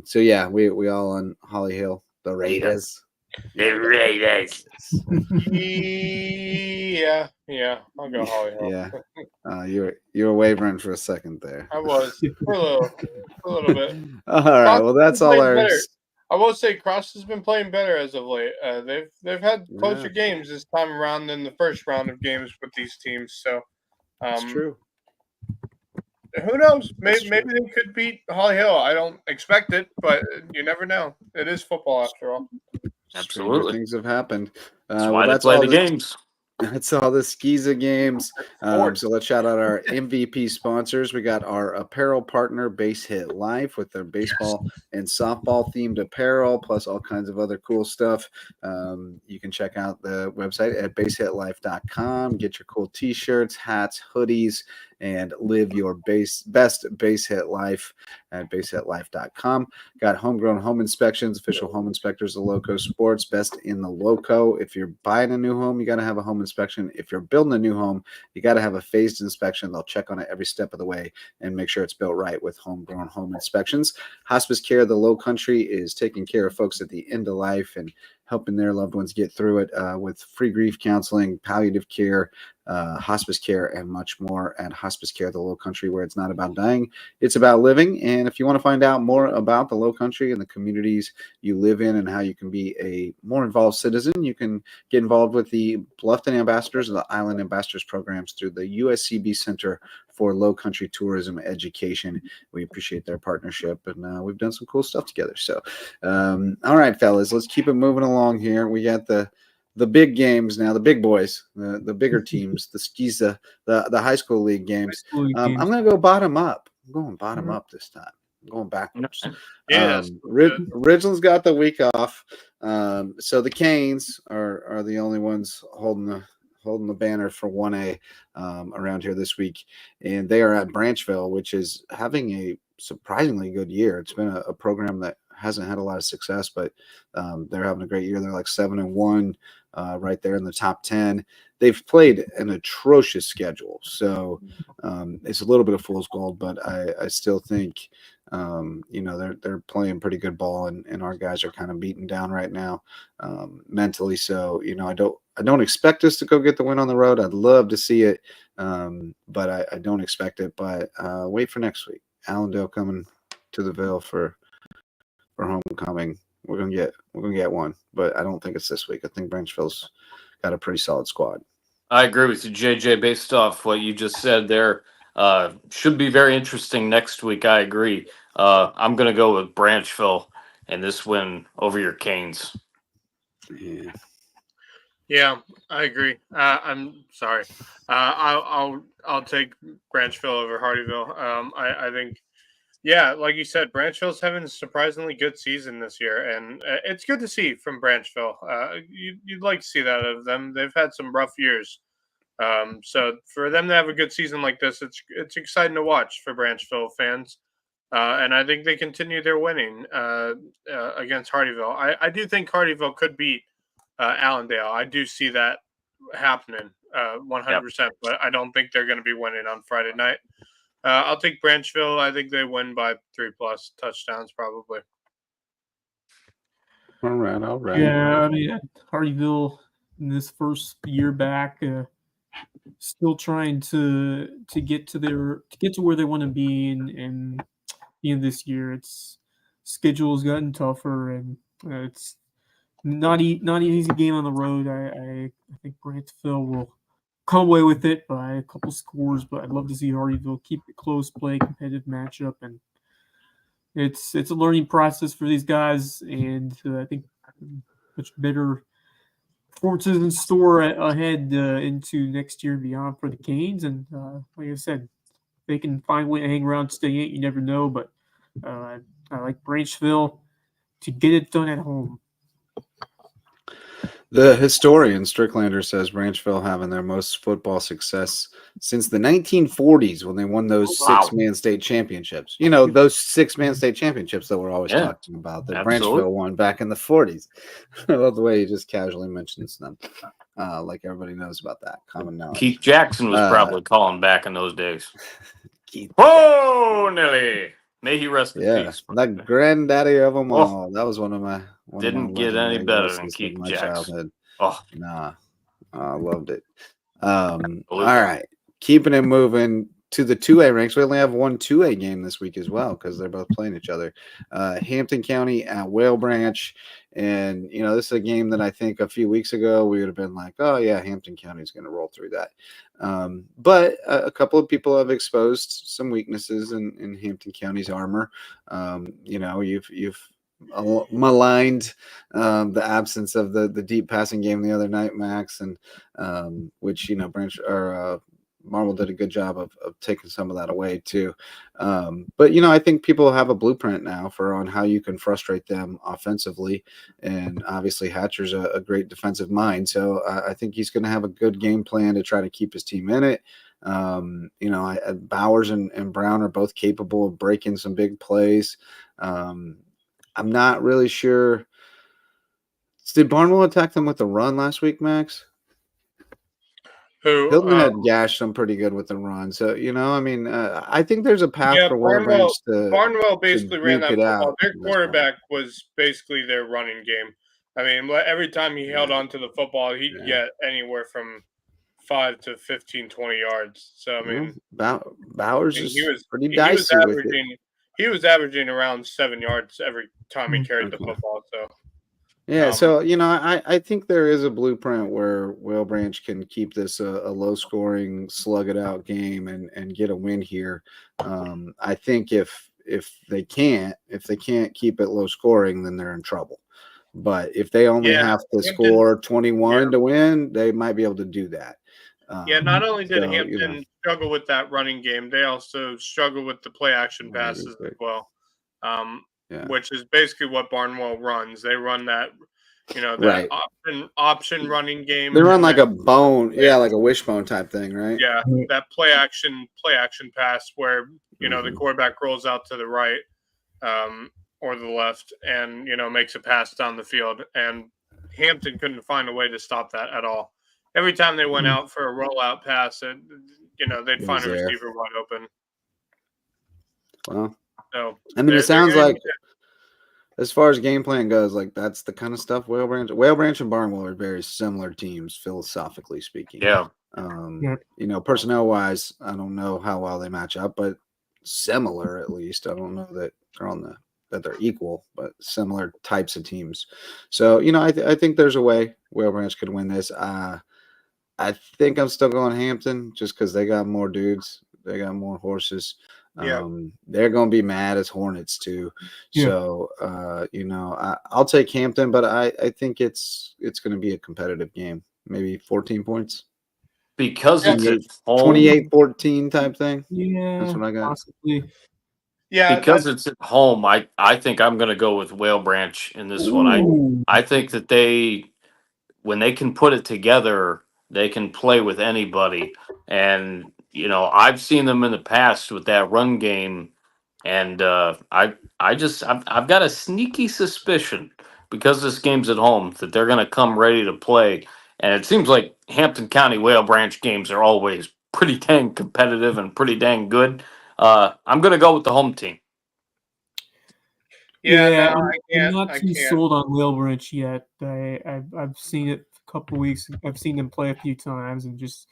So yeah, we all on Holly Hill. The Raiders. The Raiders. Yeah, I'll go Holly Hill. Yeah. You were wavering for a second there. I was for a little bit. All right. Well, that's all our. I will say Cross has been playing better as of late. They've had closer games this time around than the first round of games with these teams. So that's true. Who knows? Maybe they could beat Holly Hill. I don't expect it, but you never know. It is football after all. Absolutely. Things have happened. That's why they play the games. That's all the Skiza games. So let's shout out our MVP sponsors. We got our apparel partner, Base Hit Life, with their baseball and softball themed apparel, plus all kinds of other cool stuff. You can check out the website at basehitlife.com. Get your cool t-shirts, hats, hoodies, and live your best base hit life at basehitlife.com. Got Homegrown Home Inspections, official home inspectors of LowcoSports, best in the Lowco. If you're buying a new home, you got to have a home inspection. If you're building a new home, you got to have a phased inspection. They'll check on it every step of the way and make sure it's built right with Homegrown Home Inspections. Hospice Care, the Low Country, is taking care of folks at the end of life and helping their loved ones get through it with free grief counseling, palliative care, hospice care, and much more at Hospice Care, the Low Country, where it's not about dying, it's about living. And if you want to find out more about the Low Country and the communities you live in and how you can be a more involved citizen, you can get involved with the Bluffton Ambassadors and the Island Ambassadors programs through the USCB Center for Low Country Tourism Education. We appreciate their partnership, and we've done some cool stuff together. So, all right, fellas, let's keep it moving along here. We got the big games now, the big boys, the bigger teams, the Skiza, the high school league games. I'm going to go bottom up. I'm going bottom up this time. I'm going backwards. Ridgeland's got the week off. So the Canes are the only ones holding the banner for 1A around here this week. And they are at Branchville, which is having a surprisingly good year. It's been a program that hasn't had a lot of success, but they're having a great year. They're like 7-1, right there in the top 10. They've played an atrocious schedule, so it's a little bit of fool's gold, but I still think they're playing pretty good ball, and our guys are kind of beaten down right now mentally. So I don't expect us to go get the win on the road. I'd love to see it, but I don't expect it. But wait for next week. Allendale coming to the Ville for homecoming. We're gonna get one, but I don't think it's this week. I think Branchville's got a pretty solid squad. I agree with you, JJ. Based off what you just said there, should be very interesting next week. I agree. I'm gonna go with Branchville and this win over your Canes. Yeah, I agree. I'm sorry. I'll take Branchville over Hardyville. I think. Yeah, like you said, Branchville's having a surprisingly good season this year, and it's good to see from Branchville. You'd like to see that of them. They've had some rough years, so for them to have a good season like this, it's exciting to watch for Branchville fans, and I think they continue their winning against Hardyville. I do think Hardyville could beat Allendale. I do see that happening 100%, but I don't think they're going to be winning on Friday night. I'll take Branchville. I think they win by 3+ touchdowns, probably. All right. Yeah, I mean, Hardyville in this first year back, still trying to get to where they want to be in the end of this year. Its schedule has gotten tougher, and it's not an easy game on the road. I think Branchville will come away with it by a couple scores, but I'd love to see Hardyville keep it close, play competitive matchup, and it's a learning process for these guys, and I think much better performances in store ahead into next year and beyond for the Canes. And like I said, they can find a way to hang around, stay in. You never know, but I like Branchville to get it done at home. The historian Stricklander says Branchville having their most football success since the 1940s when they won those six-man state championships. You know, those six-man state championships that we're always talking about that Branchville won back in the 40s. I love the way he just casually mentions them. Like everybody knows about that. Common knowledge. Keith Jackson was probably calling back in those days. Keith Nelly. May he rest in peace. The granddaddy of them all. That was one of my didn't get any better than Keith Jackson. Childhood. Oh, I loved it. All right, keeping it moving to the 2A ranks. We only have one 2A game this week as well because they're both playing each other. Hampton County at Whale Branch, and you know this is a game that I think a few weeks ago we would have been like, oh yeah, Hampton County is going to roll through that. But a couple of people have exposed some weaknesses in Hampton County's armor. You know, you've maligned the absence of the deep passing game the other night, Max, and which, you know, Marvel did a good job of taking some of that away too. But, you know, I think people have a blueprint now on how you can frustrate them offensively. And obviously Hatcher's a great defensive mind. So I think he's going to have a good game plan to try to keep his team in it. You know, Bowers and Brown are both capable of breaking some big plays. I'm not really sure. Did Barnwell attack them with the run last week, Max? Hilton had gashed them pretty good with the run. So, you know, I mean, I think there's a path for Whale Branch to. Barnwell basically ran that football. Their quarterback was basically their running game. I mean, every time he held on to the football, he'd get anywhere from 5 to 15, 20 yards. So, I mean, Bowers is pretty dicey with it. He was averaging around 7 yards every time he carried the football. So, yeah. So, you know, I think there is a blueprint where Whale Branch can keep this a low-scoring, slug-it-out game and get a win here. I think if they can't keep it low-scoring, then they're in trouble. But if they only have to score 21 to win, they might be able to do that. Not only did Hampton struggle with that running game, they also struggle with the play-action passes as well, which is basically what Barnwell runs. They run that, you know, that option running game. They run like a bone, like a wishbone type thing, right? Yeah, that play-action pass where, you know, the quarterback rolls out to the right or the left and, you know, makes a pass down the field. And Hampton couldn't find a way to stop that at all. Every time they went out for a rollout pass, you know, they'd find a receiver wide open. Well, so I mean, it sounds like, as far as game plan goes, like that's the kind of stuff Whale Branch and Barnwell are very similar teams, philosophically speaking. Yeah. You know, personnel wise, I don't know how well they match up, but similar at least. I don't know that they're equal, but similar types of teams. So, you know, I think there's a way Whale Branch could win this. I think I'm still going Hampton just because they got more dudes. They got more horses. They're going to be mad as Hornets too. So, you know, I'll take Hampton, but I think it's going to be a competitive game. Maybe 14 points. Because it's at home. 28-14 type thing. Yeah, that's what I got. Possibly. Yeah, because it's at home, I think I'm going to go with Whale Branch in this one. I think that when they can put it together, they can play with anybody. And, you know, I've seen them in the past with that run game. And I've got a sneaky suspicion because this game's at home that they're going to come ready to play. And it seems like Hampton County Whale Branch games are always pretty dang competitive and pretty dang good. I'm going to go with the home team. I'm not too sold on Whale Branch yet. I've seen it a couple weeks. I've seen them play a few times, and just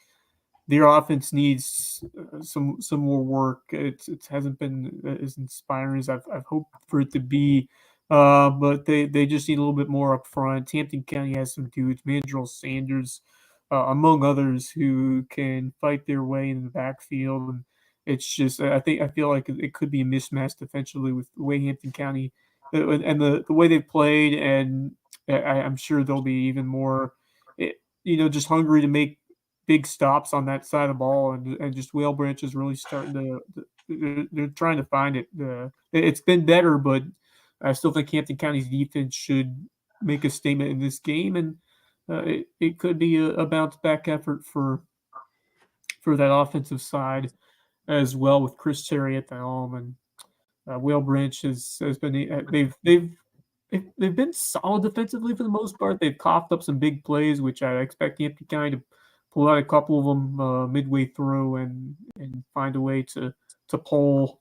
their offense needs some more work. It hasn't been as inspiring as I've hoped for it to be. But they just need a little bit more up front. Hampton County has some dudes, Mandrell Sanders, among others, who can fight their way in the backfield. It's just I feel like it could be a mismatch defensively with the way Hampton County and the way they've played, and I'm sure they'll be even more, just hungry to make big stops on that side of the ball, and just Whale Branch is really starting they're trying to find it. It's been better, but I still think Hampton County's defense should make a statement in this game, and it could be a bounce back effort for that offensive side as well with Chris Terry at the helm, and Whale Branch has been they've been solid defensively for the most part. They've coughed up some big plays, which I expect Hampton County to pull out a couple of them midway through and find a way to pull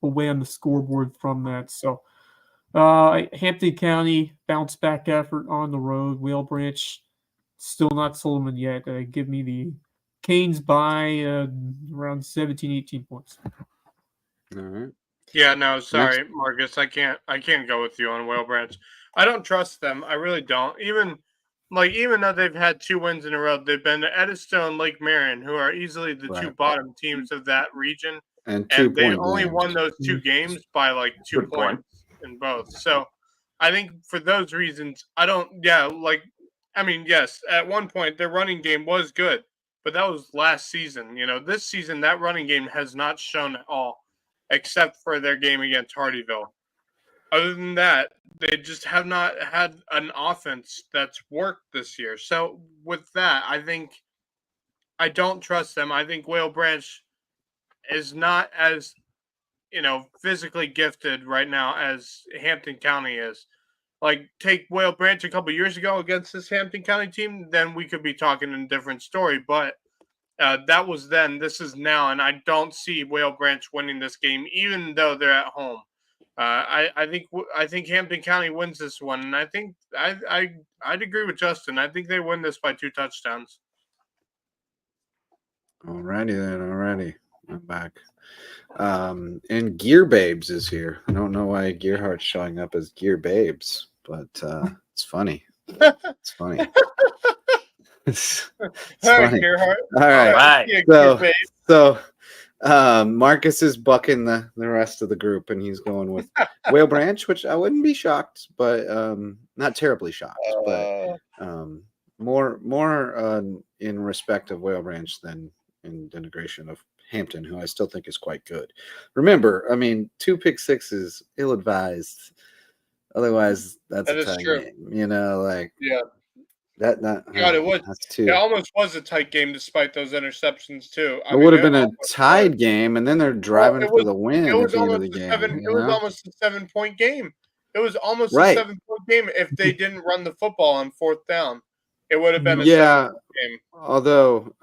away on the scoreboard from that. So Hampton County bounce back effort on the road. Whale Branch still not sold them yet. Give me the Canes by around 17, 18 points. All right. Yeah, no, sorry, Marcus. I can't go with you on Whale Branch. I don't trust them. I really don't. Even though they've had 2 wins in a row, they've been to Edisto and Lake Marion, who are easily the 2 bottom teams of that region. And they only won those 2 games by like 2 points in both. So I think for those reasons, I don't. Yeah, yes, at one point their running game was good, but that was last season. This season that running game has not shown at all, except for their game against Hardyville. Other than that, they just have not had an offense that's worked this year. So with that, I don't trust them. I think Whale Branch is not as, physically gifted right now as Hampton County is. Like, take Whale Branch a couple years ago against this Hampton County team, then we could be talking a different story. But that was then. This is now, and I don't see Whale Branch winning this game, even though they're at home. I think Hampton County wins this one, and I think I'd agree with Justin. I think they win this by 2 touchdowns. Alrighty then. Alrighty, I'm back. And Gear Babes is here. I don't know why Gearhart's showing up as Gear Babes, but it's funny. It's funny. It's funny. Gearhart. All right. Yeah, so Marcus is bucking the rest of the group, and he's going with Whale Branch, which I wouldn't be shocked, but not terribly shocked, but more in respect of Whale Branch than in denigration of Hampton, who I still think is quite good. Remember, 2 pick sixes, ill-advised. Otherwise, that's a tie game. Yeah. It was. It almost was a tight game despite those interceptions too. It would have been a tied game, and then they're driving for the win at the end of the game. It was almost a 7-point game. It was almost a 7-point game if they didn't run the football on 4th down. It would have been a 7-point game. Although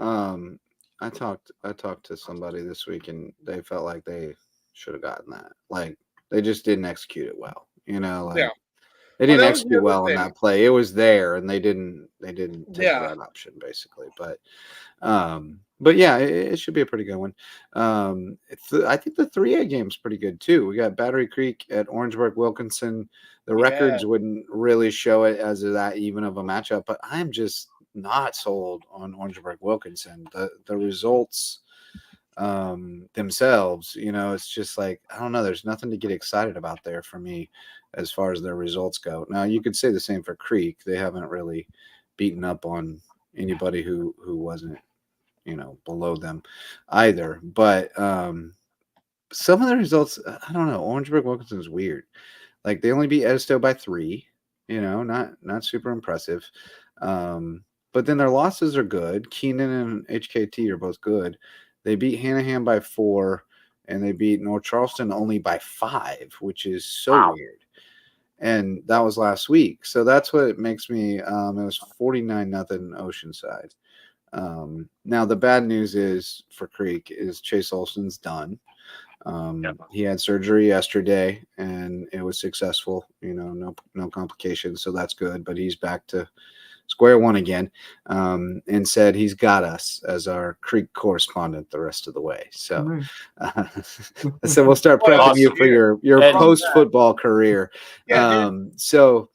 I talked to somebody this week, and they felt like they should have gotten that. Like, they just didn't execute it well. They didn't execute well on that play. It was there, and they didn't take the right option, basically. But yeah, it should be a pretty good one. I think the 3A game's pretty good too. We got Battery Creek at Orangeburg Wilkinson. The records wouldn't really show it as that even of a matchup, but I'm just not sold on Orangeburg Wilkinson. The results themselves, it's just like, I don't know, there's nothing to get excited about there for me as far as their results go. Now, you could say the same for Creek. They haven't really beaten up on anybody who wasn't, below them either. But some of the results, I don't know. Orangeburg Wilkinson is weird. Like, they only beat Edisto by 3, not super impressive. But then their losses are good. Keenan and HKT are both good. They beat Hanahan by 4, and they beat North Charleston only by 5, which is so weird. And that was last week. So that's what makes me, it was 49-0 Oceanside. Now, the bad news is for Creek is Chase Olson's done. He had surgery yesterday, and it was successful. No complications, so that's good. But he's back to square one again, and said he's got us as our Creek correspondent the rest of the way. So, so we'll start prepping you for your post-football career. So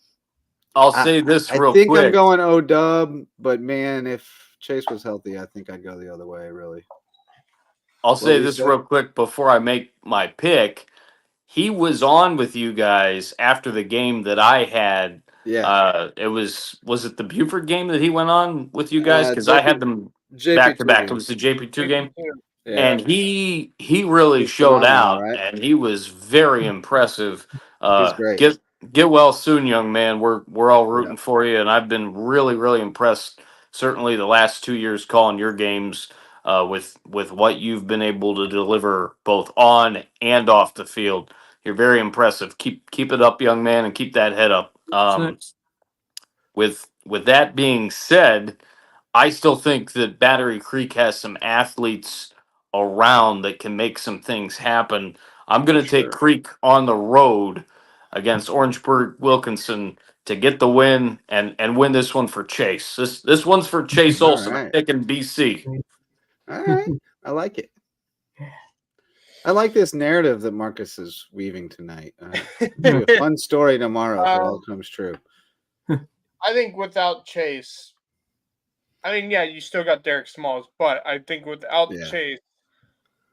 I'll say this real quick. I think quick. I'm going O-Dub, but man, if Chase was healthy, I think I'd go the other way, really. I'll What say we this say? real quick before I make my pick. He was on with you guys after the game that I had. Yeah. It was it the Buford game that he went on with you guys? Because I had them back to JP2 back. It game. was the JP2 game. Yeah. And he really He's showed phenomenal, out, right? and he was very impressive. He's great. Get well soon, young man. We're all Yeah. rooting for you, and I've been really impressed. Certainly, the last 2 years calling your games with what you've been able to deliver both on and off the field. You're very impressive. Keep it up, young man, and keep that head up. With that being said, I still think that Battery Creek has some athletes around that can make some things happen. I'm going to take Sure. Creek on the road against Orangeburg Wilkinson to get the win and win this one for Chase. This one's for Chase All Olson. I'm right. picking BC. All right. I like it. I like this narrative that Marcus is weaving tonight. It'll be a fun story tomorrow if it all comes true. I think without Chase, yeah, you still got Derek Smalls, but I think without Chase,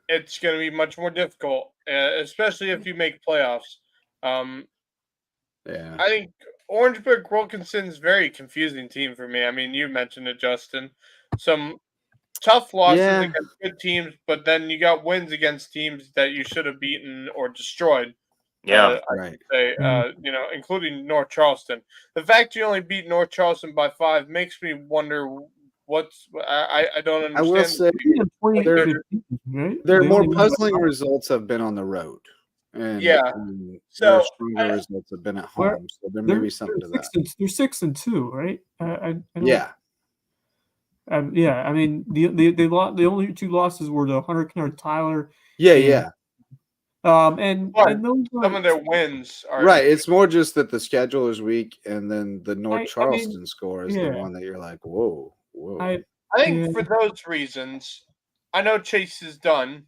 it's going to be much more difficult, especially if you make playoffs. Yeah. I think Orangeburg Wilkinson's very confusing team for me. I mean, you mentioned it, Justin. Some tough losses against good teams, but then you got wins against teams that you should have beaten or destroyed. Yeah, I should say, including North Charleston. The fact you only beat North Charleston by 5 makes me wonder what's. I don't understand. I will say their more puzzling results have been on the road. And, and so their stronger results have been at home. So there may be something to that. They're 6-2, right? Yeah. Yeah, I mean the only 2 losses were to Hunter Kennard Tyler. Yeah. And those some of their wins are right. It's more just that the schedule is weak, and then the North Charleston score is the one that you're like, whoa. I think for those reasons, I know Chase is done,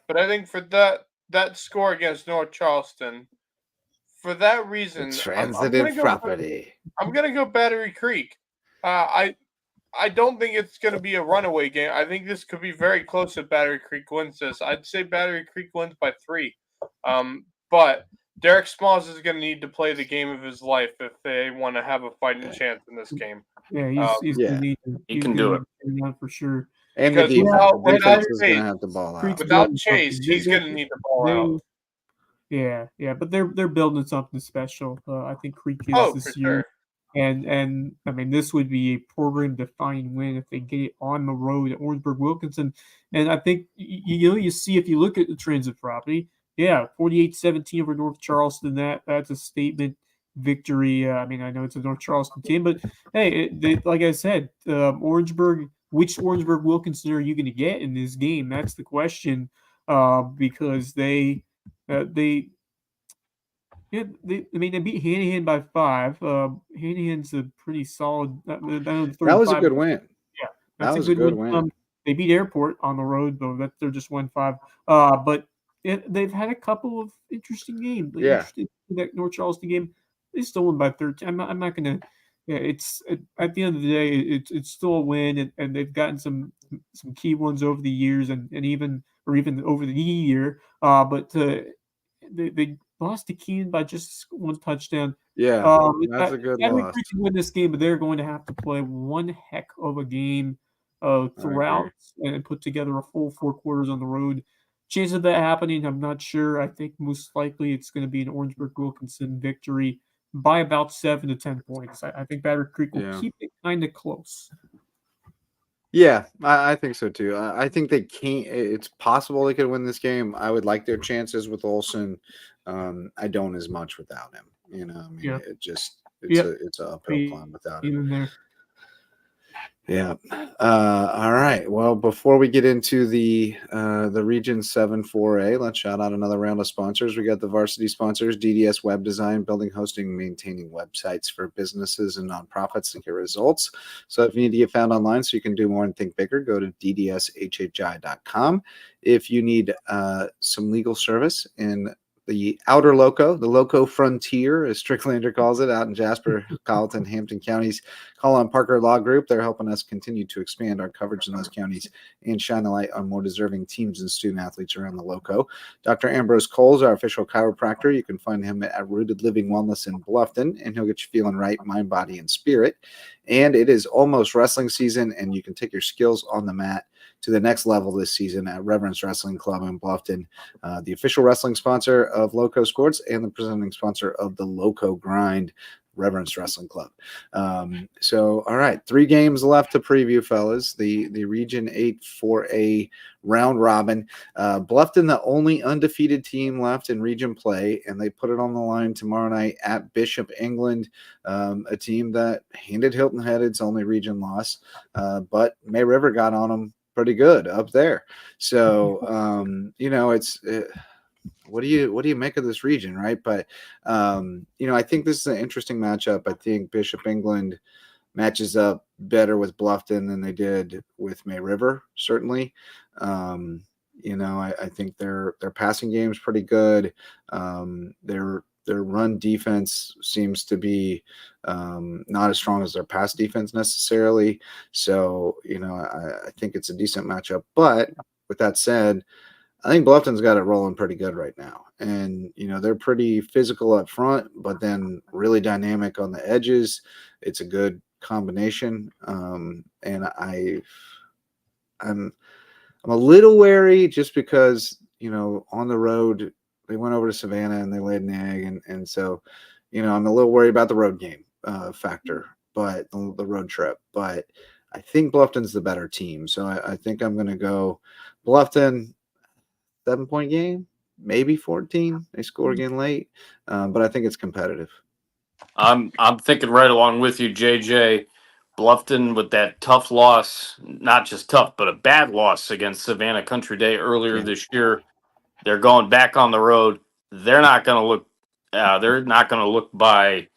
but I think for that score against North Charleston, for that reason, transitive property. I'm gonna go Battery Creek. I don't think it's going to be a runaway game. I think this could be very close if Battery Creek wins this. I'd say Battery Creek wins by 3. But Derek Smalls is going to need to play the game of his life if they want to have a fighting chance in this game. Yeah, he's going to need to. He can do it for sure. And the defense is going to have to ball out. Without Chase, he's going to need to ball out. Yeah, but they're building something special. I think Creek is this year. Sure. And I mean, this would be a program-defining win if they get it on the road at Orangeburg Wilkinson. And I think you see if you look at the transit property, 48-17 over North Charleston. That's a statement victory. I mean, I know it's a North Charleston team, but hey, like I said, Orangeburg. Which Orangeburg Wilkinson are you going to get in this game? That's the question. Because they beat Hanahan by 5. Hanahan's a pretty solid. That was a good win. Yeah, that's a good win. They beat Airport on the road, though. That they're just 1-5. But they've had a couple of interesting games. That North Charleston game, they still won by 13. I'm not going to. Yeah, it's at the end of the day, it's still a win, and they've gotten some key ones over the years, and even over the year. But they lost to Keene by just 1 touchdown. Yeah, that's a good loss. Creek can win this game, but they're going to have to play one heck of a game throughout and put together a full 4 quarters on the road. Chance of that happening, I'm not sure. I think most likely it's going to be an Orangeburg Wilkinson victory by about 7 to 10 points. I think Battery Creek will keep it kind of close. Yeah, I think so too. I think they can't. It's possible they could win this game. I would like their chances with Olson. I don't as much without him. I mean, it's an uphill climb without him. Even there. Yeah. All right. Well, before we get into the Region 7 4A, let's shout out another round of sponsors. We got the varsity sponsors: DDS Web Design, building, hosting, maintaining websites for businesses and nonprofits to get results. So if you need to get found online so you can do more and think bigger, go to ddshhi.com. If you need some legal service in the outer Loco, the Loco Frontier, as Stricklander calls it, out in Jasper, Colleton, Hampton counties. Call on Parker Law Group. They're helping us continue to expand our coverage in those counties and shine a light on more deserving teams and student athletes around the Loco. Dr. Ambrose Coles, our official chiropractor. You can find him at Rooted Living Wellness in Bluffton, and he'll get you feeling right, mind, body, and spirit. And it is almost wrestling season, and you can take your skills on the mat to the next level this season at Reverence Wrestling Club in Bluffton, the official wrestling sponsor of LowcoSports and the presenting sponsor of the Loco Grind Reverence Wrestling Club. So, all right, 3 games left to preview, fellas. The Region 8 4A round robin. Bluffton, the only undefeated team left in region play, and they put it on the line tomorrow night at Bishop England, a team that handed Hilton Head its only region loss, but May River got on them pretty good up there. So, it's what do you make of this region, right? But I think this is an interesting matchup. I think Bishop England matches up better with Bluffton than they did with May River, certainly. I think their passing game is pretty good. Their run defense seems to be not as strong as their pass defense necessarily. So, I think it's a decent matchup. But with that said, I think Bluffton's got it rolling pretty good right now. And, they're pretty physical up front, but then really dynamic on the edges. It's a good combination. And I'm a little wary just because, on the road, they went over to Savannah and they laid an egg. And so, I'm a little worried about the road game factor, but the road trip. But I think Bluffton's the better team. So I think I'm going to go Bluffton, 7-point game, maybe 14. They score again late, but I think it's competitive. I'm thinking right along with you, JJ. Bluffton with that tough loss, not just tough, but a bad loss against Savannah Country Day earlier this year. They're going back on the road. They're not going to look. They're not going to look by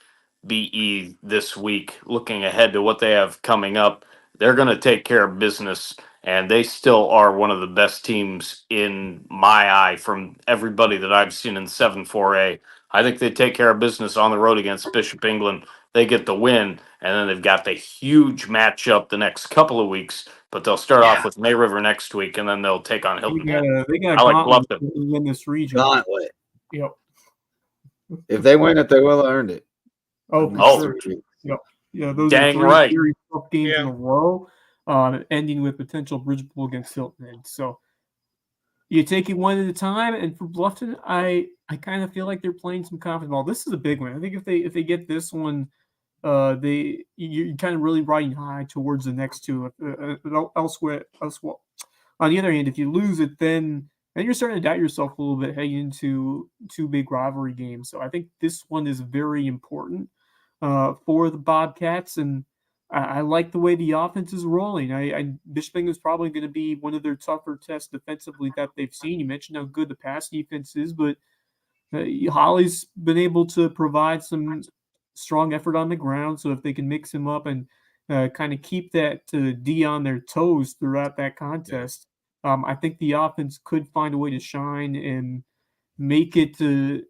BE this week. Looking ahead to what they have coming up, they're going to take care of business, and they still are one of the best teams in my eye from everybody that I've seen in 7-4A. I think they take care of business on the road against Bishop England. They get the win, and then they've got the huge matchup the next couple of weeks. But they'll start off with May River next week, and then they'll take on Hilton Head. They got I like gauntlet Bluffton. to win this region. Gauntlet. Yep. If they win it, they will have earned it. For sure. Yep. Yeah, those Dang are 3 right. very tough games in a row, ending with potential bridge bowl against Hilton Head. So you take it one at a time, and for Bluffton, I kind of feel like they're playing some confidence ball. This is a big one. I think if they get this one, you're kind of really riding high towards the next two. Elsewhere, on the other hand, if you lose it, then you're starting to doubt yourself a little bit heading into 2 big rivalry games. So I think this one is very important for the Bobcats, and I like the way the offense is rolling. Bishop England is probably going to be one of their tougher tests defensively that they've seen. You mentioned how good the pass defense is, but Holly's been able to provide some strong effort on the ground. So if they can mix him up and kind of keep that D on their toes throughout that contest, I think the offense could find a way to shine and make it a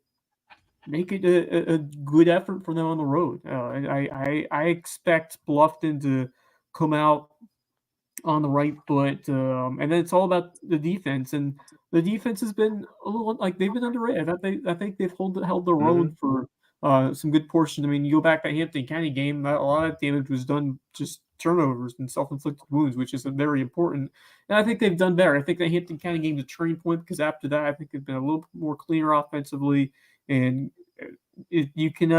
good effort for them on the road. I expect Bluffton to come out on the right foot, and then it's all about the defense. And the defense has been a little like they've been underrated. I think they've held the road for some good portions. I mean, you go back to that Hampton County game, a lot of damage was done just turnovers and self-inflicted wounds, which is very important. And I think they've done better. I think the Hampton County game is a turning point because after that, I think they've been a little more cleaner offensively. And you can't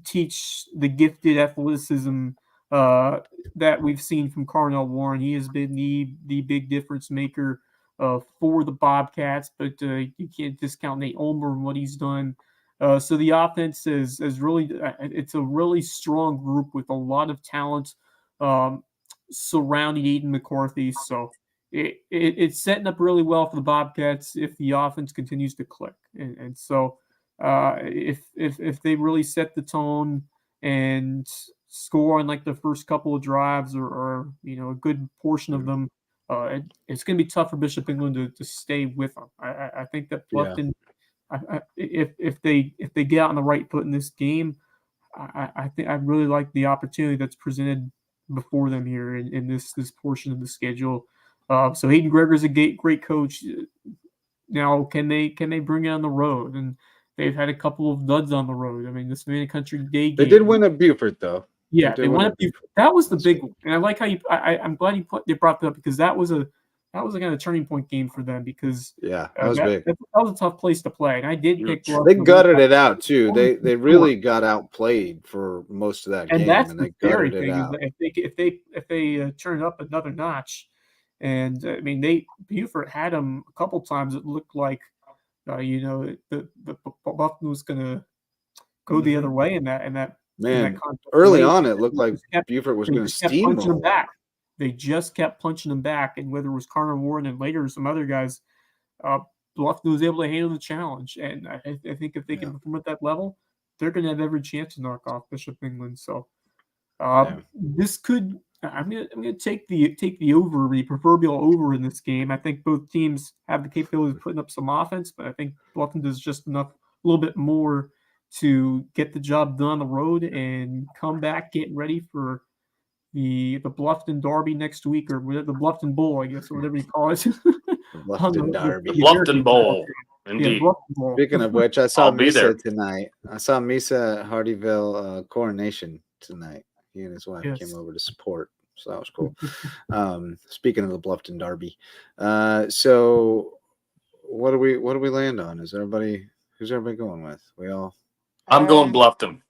teach the gifted athleticism that we've seen from Carnell Warren. He has been the big difference maker for the Bobcats, but you can't discount Nate Ulmer and what he's done. So the offense is really it's a really strong group with a lot of talent surrounding Aiden McCarthy. So it's setting up really well for the Bobcats if the offense continues to click. And so if they really set the tone and score on like the first couple of drives or a good portion of them, it's going to be tough for Bishop England to stay with them. I think that Bluffton, if they get out on the right foot in this game, I think I really like the opportunity that's presented before them here in this portion of the schedule. So Hayden Greger's a great coach. Now, can they bring it on the road? And they've had a couple of duds on the road. I mean, the Savannah Country Day game. They did win at Beaufort, though. Yeah, they won at Beaufort. That was the big one, and I like how I'm glad they brought that up because that was a kind of turning point game for them because that was big. That was a tough place to play, and I did pick. They gutted it out too. They really got outplayed for most of that game, that's and they scary gutted thing. it out. If they turn up another notch, and I mean Beaufort had them a couple times. It looked like the Buffalo was going to go the other way in that. Man, early on, it looked like Beaufort was going to steamroll them back. They just kept punching them back, and whether it was Connor Warren and later some other guys, Bluffton was able to handle the challenge. And I think if they can perform at that level, they're going to have every chance to knock off Bishop England. So this could. I'm gonna take the over, the proverbial over in this game. I think both teams have the capability of putting up some offense, but I think Bluffton does just enough, a little bit more to get the job done on the road and come back, get ready for the Bluffton Derby next week, or the Bluffton Bowl, I guess, or whatever you call it. Bluffton Derby. The Bluffton Bowl. Indeed. Bluffton Bowl. Speaking of which, I saw I'll be Misa there tonight. I saw Misa at Hardyville Coronation tonight. He and his wife came over to support, so that was cool. Speaking of the Bluffton Derby, so what do we land on? Who's everybody going with? I'm going Bluffton.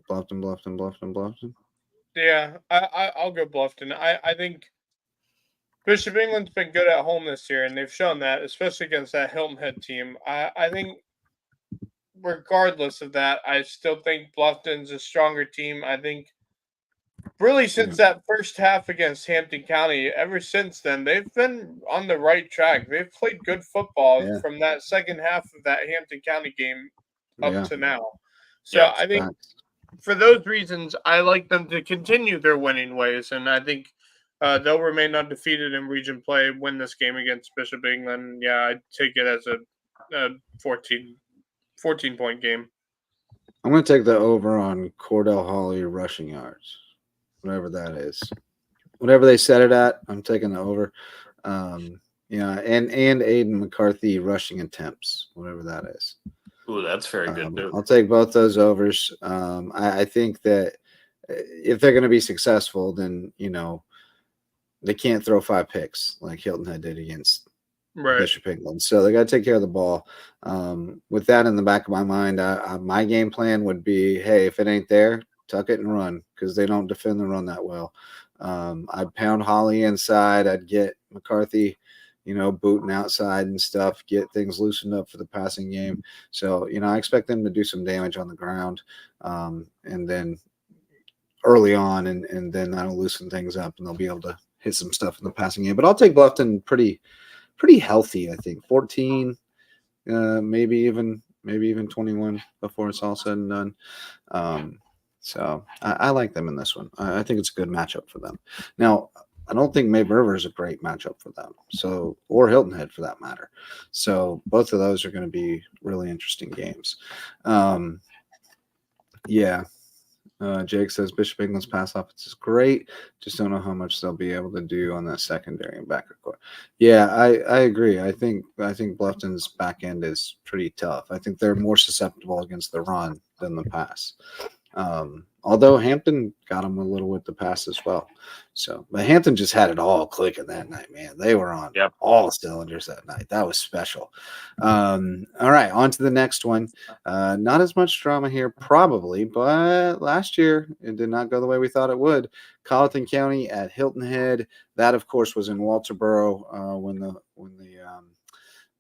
Bluffton. Yeah, I'll go Bluffton. I think Bishop England's been good at home this year, and they've shown that, especially against that Hilton Head team. I think regardless of that, I still think Bluffton's a stronger team. I think really since that first half against Hampton County, ever since then, they've been on the right track. They've played good football from that second half of that Hampton County game up to now. So I think for those reasons, I like them to continue their winning ways, and I think they'll remain undefeated in region play, win this game against Bishop England. Yeah, I'd take it as a 14-point game. I'm going to take the over on Cordell Hawley rushing yards, whatever that is. Whatever they set it at, I'm taking the over. And Aiden McCarthy rushing attempts, whatever that is. Ooh, that's very good, too. I'll take both those overs. I think that if they're going to be successful, then, they can't throw 5 picks like Hilton Head did against Bishop England. So they got to take care of the ball. With that in the back of my mind, my game plan would be, hey, if it ain't there, tuck it and run, because they don't defend the run that well. I'd pound Holly inside. I'd get McCarthy, booting outside and stuff, get things loosened up for the passing game. So, I expect them to do some damage on the ground, and then early on, and then that'll loosen things up, and they'll be able to hit some stuff in the passing game. But I'll take Bluffton pretty healthy, I think. 14, maybe even 21 before it's all said and done. So I like them in this one. I think it's a good matchup for them. Now, I don't think May River is a great matchup for them. So, or Hilton Head for that matter. So both of those are going to be really interesting games. Jake says Bishop England's pass offense is great. Just don't know how much they'll be able to do on that secondary and back court. Yeah, I agree. I think Bluffton's back end is pretty tough. I think they're more susceptible against the run than the pass. Although Hampton got them a little with the pass as well. So, but Hampton just had it all clicking that night, man. They were on all cylinders that night. That was special. All right, on to the next one. Not as much drama here, probably, but last year it did not go the way we thought it would. Colleton County at Hilton Head. That, of course, was in Walterboro when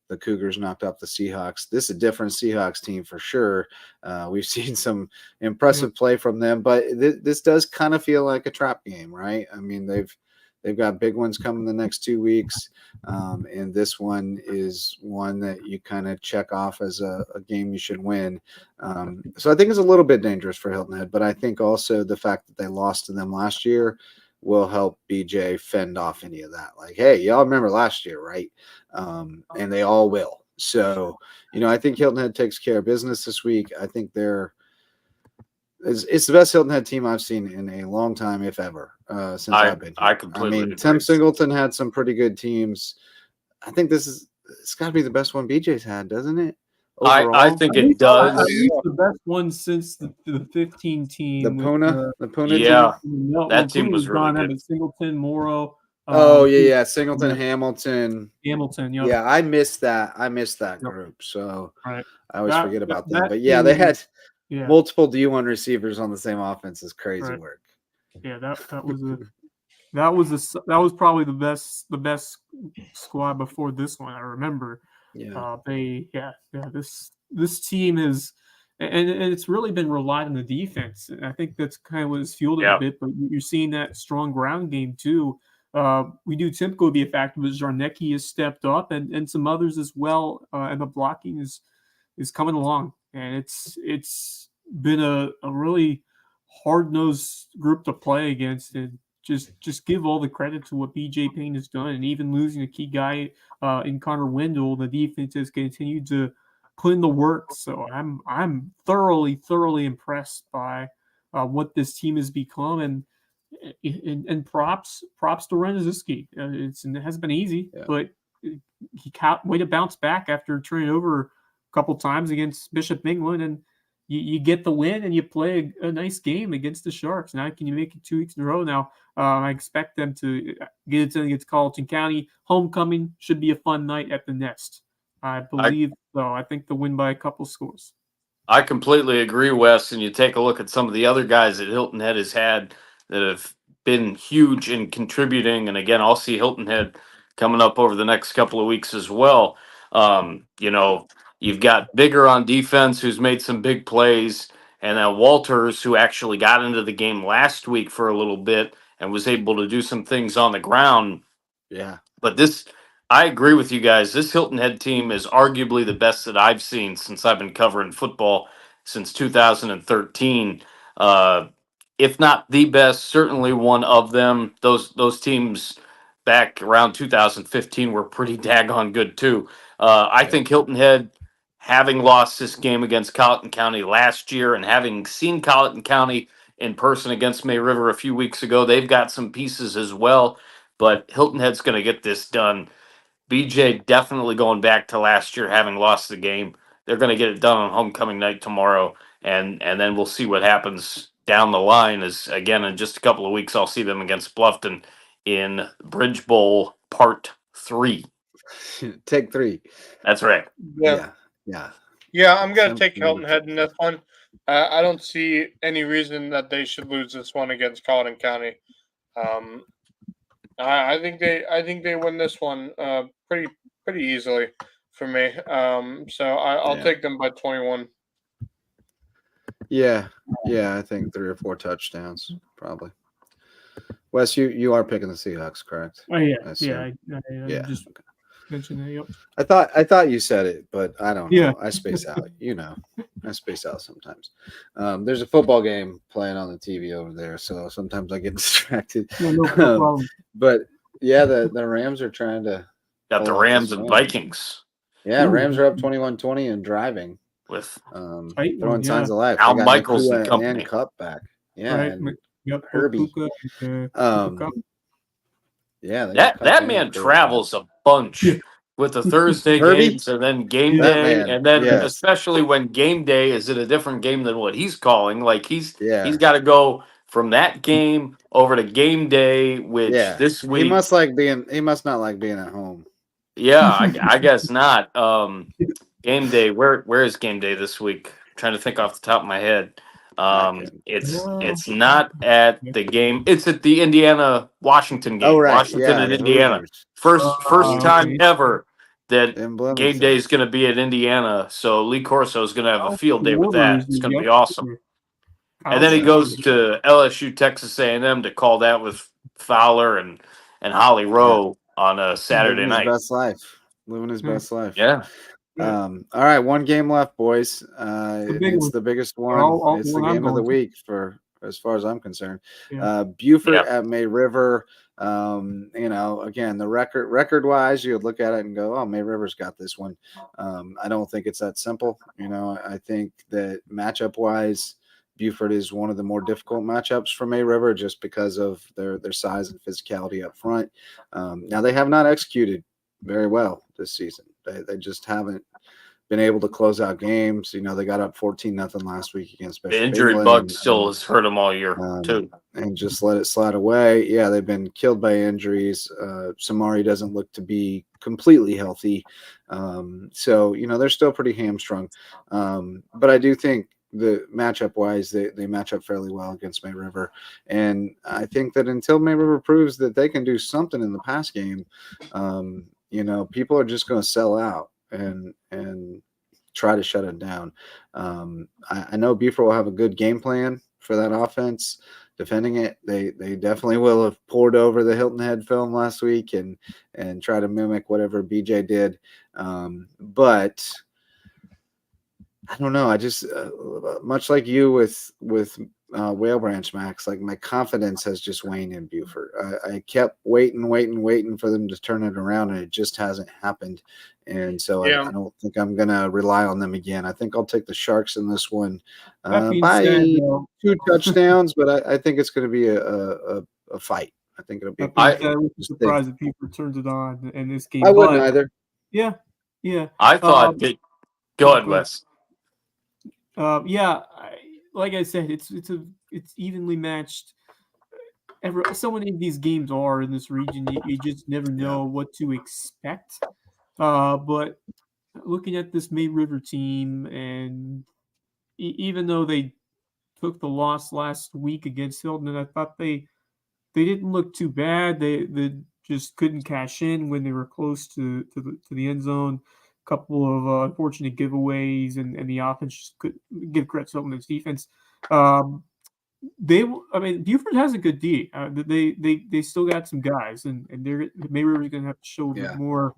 the Cougars knocked off the Seahawks. This is a different Seahawks team for sure. We've seen some impressive play from them, but this does kind of feel like a trap game, right? I mean, they've got big ones coming the next 2 weeks, and this one is one that you kind of check off as a game you should win. So I think it's a little bit dangerous for Hilton Head, but I think also the fact that they lost to them last year will help BJ fend off any of that. Like, hey, y'all remember last year, right? And they all will. So, I think Hilton Head takes care of business this week. I think it's the best Hilton Head team I've seen in a long time, if ever, since I've been here. I completely agree. Tim Singleton had some pretty good teams. I think it's got to be the best one BJ's had, doesn't it? Overall, I think it does. At least the best one since the 15 team. The Puna yeah, No, that team was really gone. good. That was Singleton, Morrow. Oh yeah, Singleton, Hamilton. Yep. Yeah, I missed that. I missed that group, so right. I always forget about them. But yeah, they had multiple D1 receivers on the same offense. Is crazy work. Yeah, that was probably the best squad before this one. I remember. Yeah. This team is, and it's really been relied on the defense. And I think that's kind of what has fueled it a bit. But you're seeing that strong ground game too. We do typically be a factor, but Zarnecki has stepped up, and some others as well. And the blocking is coming along, and it's been a really hard-nosed group to play against. And just give all the credit to what BJ Payne has done, and even losing a key guy in Connor Wendell, the defense has continued to put in the work. So I'm thoroughly impressed by what this team has become, and props to Renaziski. It hasn't been easy, but he can't way to bounce back after turning over a couple times against Bishop England, and you get the win and you play a nice game against the Sharks. Now, can you make it 2 weeks in a row? Now, I expect them to get it done against Colleton County. Homecoming should be a fun night at the Nest. I believe so. I think they'll win by a couple scores. I completely agree, Wes. And you take a look at some of the other guys that Hilton Head has had that have been huge in contributing. And again, I'll see Hilton Head coming up over the next couple of weeks as well. You've got Bigger on defense, who's made some big plays, and then Walters, who actually got into the game last week for a little bit and was able to do some things on the ground. Yeah. But I agree with you guys. This Hilton Head team is arguably the best that I've seen since I've been covering football since 2013. If not the best, certainly one of them. Those teams back around 2015 were pretty daggone good too. I think Hilton Head, having lost this game against Colleton County last year and having seen Colleton County in person against May River a few weeks ago, they've got some pieces as well. But Hilton Head's going to get this done. BJ definitely going back to last year, having lost the game. They're going to get it done on homecoming night tomorrow, and then we'll see what happens down the line. As again, in just a couple of weeks, I'll see them against Bluffton in Bridge Bowl Part 3. Take 3. That's right. Yeah. I'm going to take Hilton Head in this one. I don't see any reason that they should lose this one against Colleton County. I think they win this one pretty easily for me. So I'll take them by 21. Yeah, I think 3 or 4 touchdowns probably. Wes, you are picking the Seahawks, correct? Oh yeah, I just mentioned that. Yep. I thought you said it, but I don't know. Yeah. I space out. I space out sometimes. There's a football game playing on the TV over there, so sometimes I get distracted. No problem. But yeah, the Rams are trying to. Got the Rams and Vikings. Yeah, Rams are up 21-20 and driving with throwing signs of life. Al Michaels and company. And Cup back. Yeah, right. and Yep, Herbie. Yeah, that man travels a bunch with the Thursday games and then game day, and then especially when game day is in a different game than what he's calling. Like he's got to go from that game over to game day, which this week he must not like being at home. Yeah, I guess not. Game day. Where is game day this week? I'm trying to think off the top of my head. It's not at the game. It's at the Indiana-Washington game. Oh, right. Washington and Indiana. First time ever that game day is going to be at Indiana. So Lee Corso is going to have a field day with that. It's going to be awesome. And then he goes to LSU, Texas A&M to call that with Fowler and Holly Rowe on a Saturday night. Living his best life. Yeah. All right, one game left, boys. It's the biggest one. It's the game of the week for as far as I'm concerned. Yeah. Buford Yeah. at May River. Again, the record wise, you would look at it and go, "Oh, May River's got this one." I don't think it's that simple. I think that matchup wise, Buford is one of the more difficult matchups for May River just because of their size and physicality up front. Now they have not executed very well this season. They just haven't been able to close out games. They got up 14-0 last week against The Bishop injury England, bug still has hurt them all year, too. and just let it slide away. Yeah, they've been killed by injuries. Samari doesn't look to be completely healthy. So they're still pretty hamstrung. But I do think the matchup wise, they match up fairly well against May River. And I think that until May River proves that they can do something in the pass game, people are just going to sell out and try to shut it down. I know Buford will have a good game plan for that offense. Defending it, they definitely will have poured over the Hilton Head film last week and try to mimic whatever BJ did. But I don't know. I just much like you with Whale Branch, Max. Like my confidence has just waned in Buford. I kept waiting for them to turn it around, and it just hasn't happened. And so I don't think I'm gonna rely on them again. I think I'll take the Sharks in this one by 2 touchdowns, but I think it's going to be a fight. I think it'll be. I would be surprised if Buford turns it on in this game. I wouldn't either. Yeah. I thought that. Go ahead, Wes. Like I said, it's evenly matched. So many of these games are in this region. You just never know what to expect. But looking at this May River team, and even though they took the loss last week against Hilton, and I thought they didn't look too bad. They just couldn't cash in when they were close to the end zone. Couple of unfortunate giveaways, and the offense just could give credit to Hilton's defense. Buford has a good D. They still got some guys, and May River's going to have to show a bit more.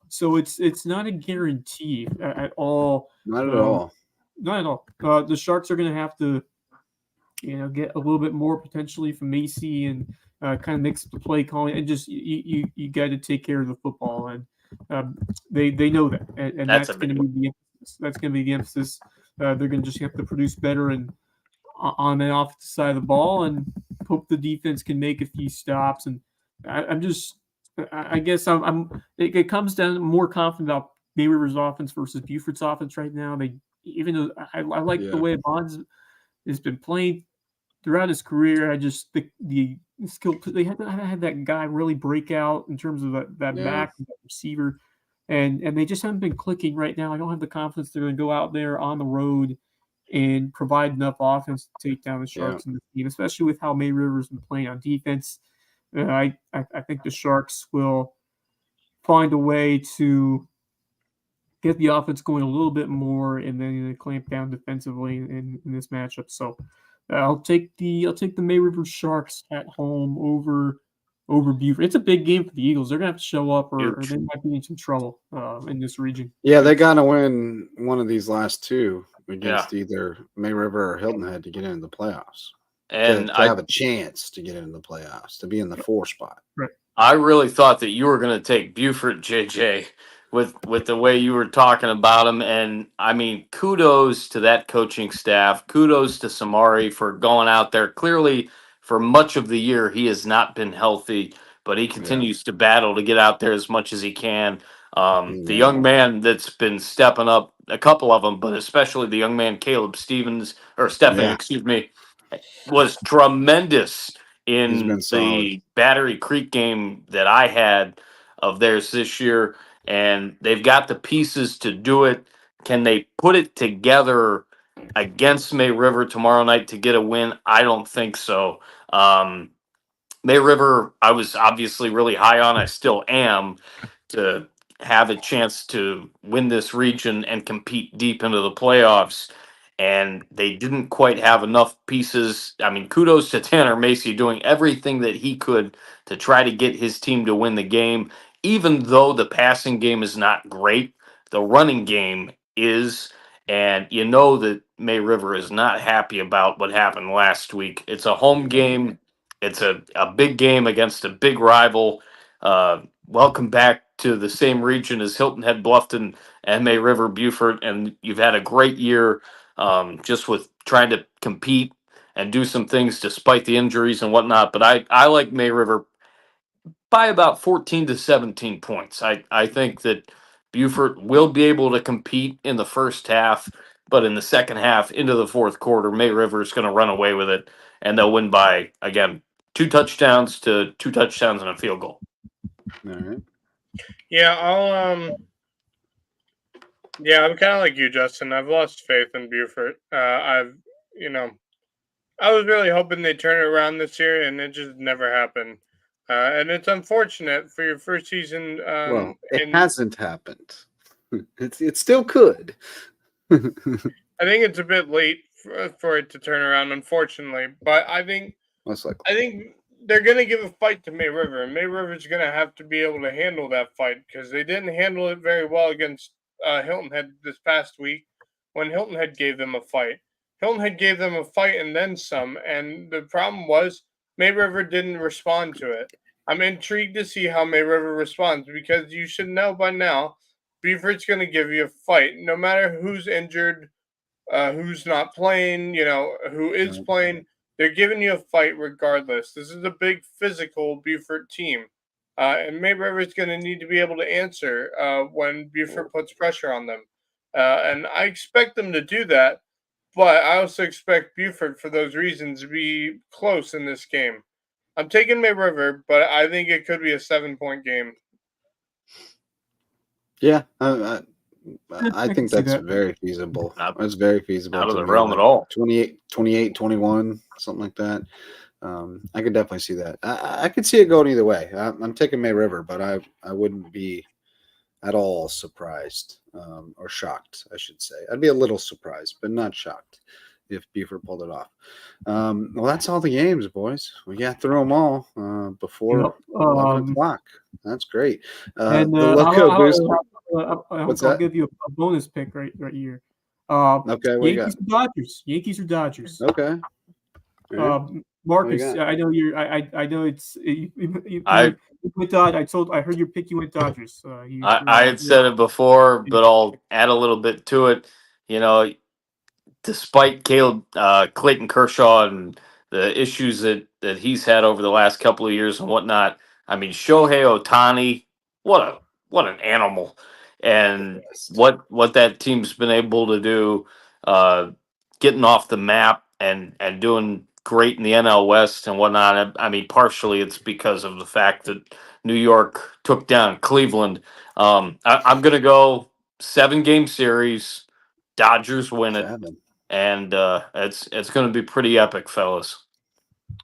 So it's not a guarantee at all. Not at all. Not at all. The Sharks are going to have to, get a little bit more potentially from Macy and kind of mix the play calling, and just you got to take care of the football, and they know that, and that's going to be the emphasis. That's going to be the emphasis. They're going to just have to produce better and on the offensive side of the ball, and hope the defense can make a few stops. And I guess it comes down to more confident about May River's offense versus Buford's offense right now. Even though I like the way Bonds has been playing throughout his career, I just the skill they haven't had that guy really break out in terms of that back and that receiver, and they just haven't been clicking right now. I don't have the confidence they're going to go out there on the road and provide enough offense to take down the Sharks in the team, especially with how May River's been playing on defense. I think the Sharks will find a way to get the offense going a little bit more, and then clamp down defensively in this matchup. So I'll take the May River Sharks at home over Buford. It's a big game for the Eagles. They're gonna have to show up, or they might be in some trouble in this region. Yeah, they gotta win one of these last two against either May River or Hilton Head to get into the playoffs. And to have a chance to get into the playoffs, to be in the 4 spot. Right. I really thought that you were going to take Buford, JJ, with the way you were talking about him. And I mean, kudos to that coaching staff. Kudos to Samari for going out there. Clearly, for much of the year, he has not been healthy, but he continues to battle to get out there as much as he can. The young man that's been stepping up, a couple of them, but especially the young man Caleb Stevens, or Stephen, excuse me, was tremendous in the Battery Creek game that I had of theirs this year, and they've got the pieces to do it. Can they put it together against May River tomorrow night to get a win? I don't think so. May River, I was obviously really high on. I still am, to have a chance to win this region and compete deep into the playoffs. And they didn't quite have enough pieces. I mean, kudos to Tanner Macy doing everything that he could to try to get his team to win the game. Even though the passing game is not great, the running game is. And you know that May River is not happy about what happened last week. It's a home game. It's a big game against a big rival. Welcome back to the same region as Hilton Head, Bluffton, and May River, Beaufort. And you've had a great year just with trying to compete and do some things despite the injuries and whatnot. But I like May River by about 14 to 17 points. I think that Beaufort will be able to compete in the first half, but in the second half into the fourth quarter, May River is going to run away with it, and they'll win by, again, 2 touchdowns to 2 touchdowns and a field goal. All right. Yeah, I'm kind of like you, Justin. I've lost faith in Beaufort. I was really hoping they'd turn it around this year, and it just never happened. And it's unfortunate for your first season. Well, it hasn't happened. It still could. I think it's a bit late for it to turn around, unfortunately. But I think Most likely. I think they're going to give a fight to May River, and May River's going to have to be able to handle that fight because they didn't handle it very well against Hilton Head this past week when Hilton Head gave them a fight. Hilton Head gave them a fight and then some, and the problem was May River didn't respond to it. I'm intrigued to see how May River responds because you should know by now Beaufort's going to give you a fight no matter who's injured, who's not playing, who is playing. They're giving you a fight regardless. This is a big physical Beaufort team. And May River is going to need to be able to answer when Beaufort puts pressure on them. And I expect them to do that, but I also expect Beaufort, for those reasons, to be close in this game. I'm taking May River, but I think it could be a 7-point game. Yeah, I think that's very feasible. That's very feasible. Out of the realm at all. 28, 21, something like that. I could definitely see that. I could see it going either way. I'm taking May River, but I wouldn't be at all surprised or shocked, I should say. I'd be a little surprised, but not shocked if Beaufort pulled it off. Well, that's all the games, boys. We got through them all before 11 o'clock. That's great. And the Lowco boost. I'll give you a bonus pick right here. Okay, what Yankees or Dodgers. Yankees or Dodgers. Okay. Marcus, I know you're. I know it's. I heard your pick. You went Dodgers. I had said it before, but I'll add a little bit to it. Despite Clayton Kershaw and the issues that he's had over the last couple of years and whatnot, I mean, Shohei Ohtani, what an animal, and what that team's been able to do, getting off the map and doing great in the NL West and whatnot. I mean, partially it's because of the fact that New York took down Cleveland. I'm going to go 7-game series. Dodgers win it. 7. And it's going to be pretty epic, fellas.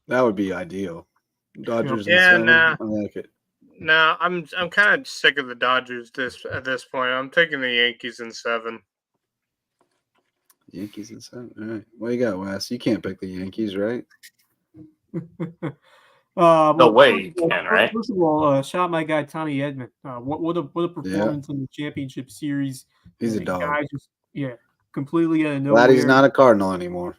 That would be ideal. Dodgers. Yeah, I like it. No, I'm kind of sick of the Dodgers at this point. I'm taking the Yankees in 7. Yankees in 7. All right. What you got, Wes? You can't pick the Yankees, right? No way you can, right? First of all, shout out my guy Tommy Edman. What a performance in the championship series. He's a dog. Guy just completely out of nowhere. Glad he's not a Cardinal anymore.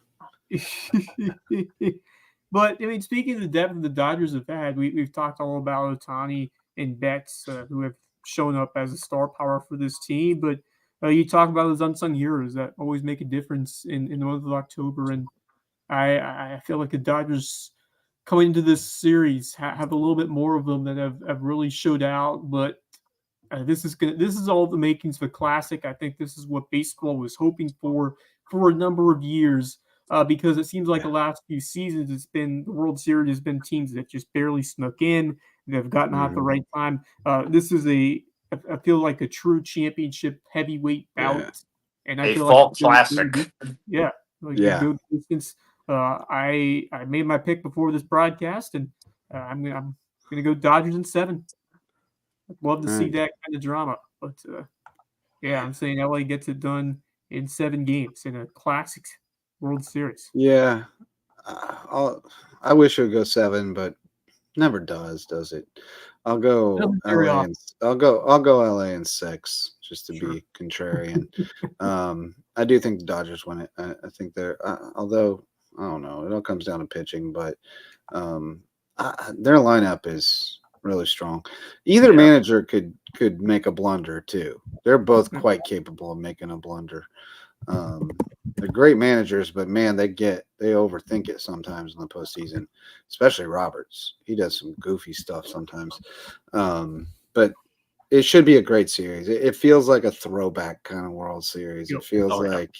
But I mean, speaking of the depth the Dodgers have had, we've talked all about Ohtani and Betts, who have shown up as a star power for this team. But you talk about those unsung heroes that always make a difference in the month of October, and I feel like the Dodgers coming into this series have a little bit more of them that have really showed out. But this is all the makings of a classic. I think this is what baseball was hoping for a number of years. Because it seems like the last few seasons, it's been the World Series has been teams that just barely snuck in. They've gotten out at the right time. This is I feel like a true championship heavyweight bout, and I feel fall like classic. Good distance. I made my pick before this broadcast, and I'm gonna go Dodgers in 7. I'd love to see that kind of drama, but I'm saying LA gets it done in 7 games in a classic World Series. Yeah, I wish it would go 7, but never does it? I'll go Doesn't very LA often. and I'll go LA in 6 just to Sure. be contrarian. I do think the Dodgers win it. I think they're although I don't know, it all comes down to pitching, but their lineup is really strong. Either manager could make a blunder too. They're both quite capable of making a blunder. They're great managers, but man, they overthink it sometimes in the postseason, especially Roberts. He does some goofy stuff sometimes. But it should be a great series. It feels like a throwback kind of World Series. It feels like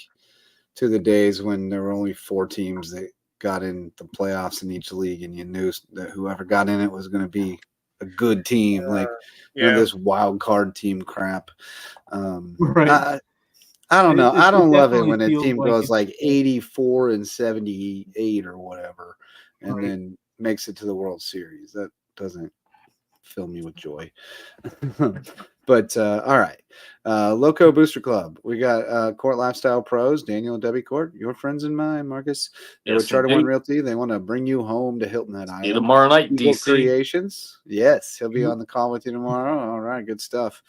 to the days when there were only 4 teams that got in the playoffs in each league, and you knew that whoever got in it was going to be a good team, like none of this wild card team crap. Right. I don't know. I don't love it definitely when a feels team like goes it. like 84 and 78 or whatever, and Right. then makes it to the World Series. That doesn't fill me with joy. But all right, Loco Booster Club. We got Court Lifestyle Pros, Daniel and Debbie Court, your friends and mine, Marcus. They're with Yes, Charter One indeed. Realty. They want to bring you home to Hilton Head See you Island. tomorrow night, Eagle DC. Creations. Yes, he'll be on the call with you tomorrow. All right, good stuff.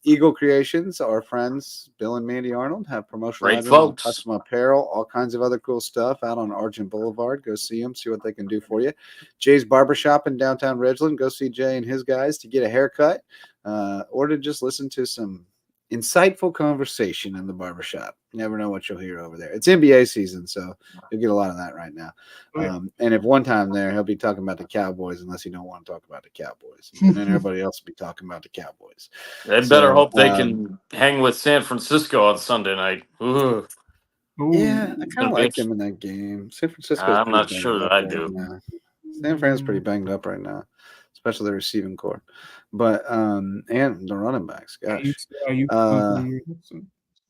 Eagle Creations, our friends Bill and Mandy Arnold have promotional Great items on folks. custom apparel, all kinds of other cool stuff out on Argent Boulevard. Go see them, see what they can do for you. Jay's Barbershop in downtown Ridgeland. Go see Jay and his guys to get a haircut or to just listen to some insightful conversation in the barbershop. You never know what you'll hear over there. It's NBA season, so you'll get a lot of that right now. And if one time there, he'll be talking about the Cowboys unless you don't want to talk about the Cowboys. And then everybody else will be talking about the Cowboys. They better hope they can hang with San Francisco on Sunday night. Ooh. Yeah, I kind of like them in that game. San Francisco's I'm not sure that I do. Now. San Fran's pretty banged up right now, especially the receiving core. But and the running backs. Gosh.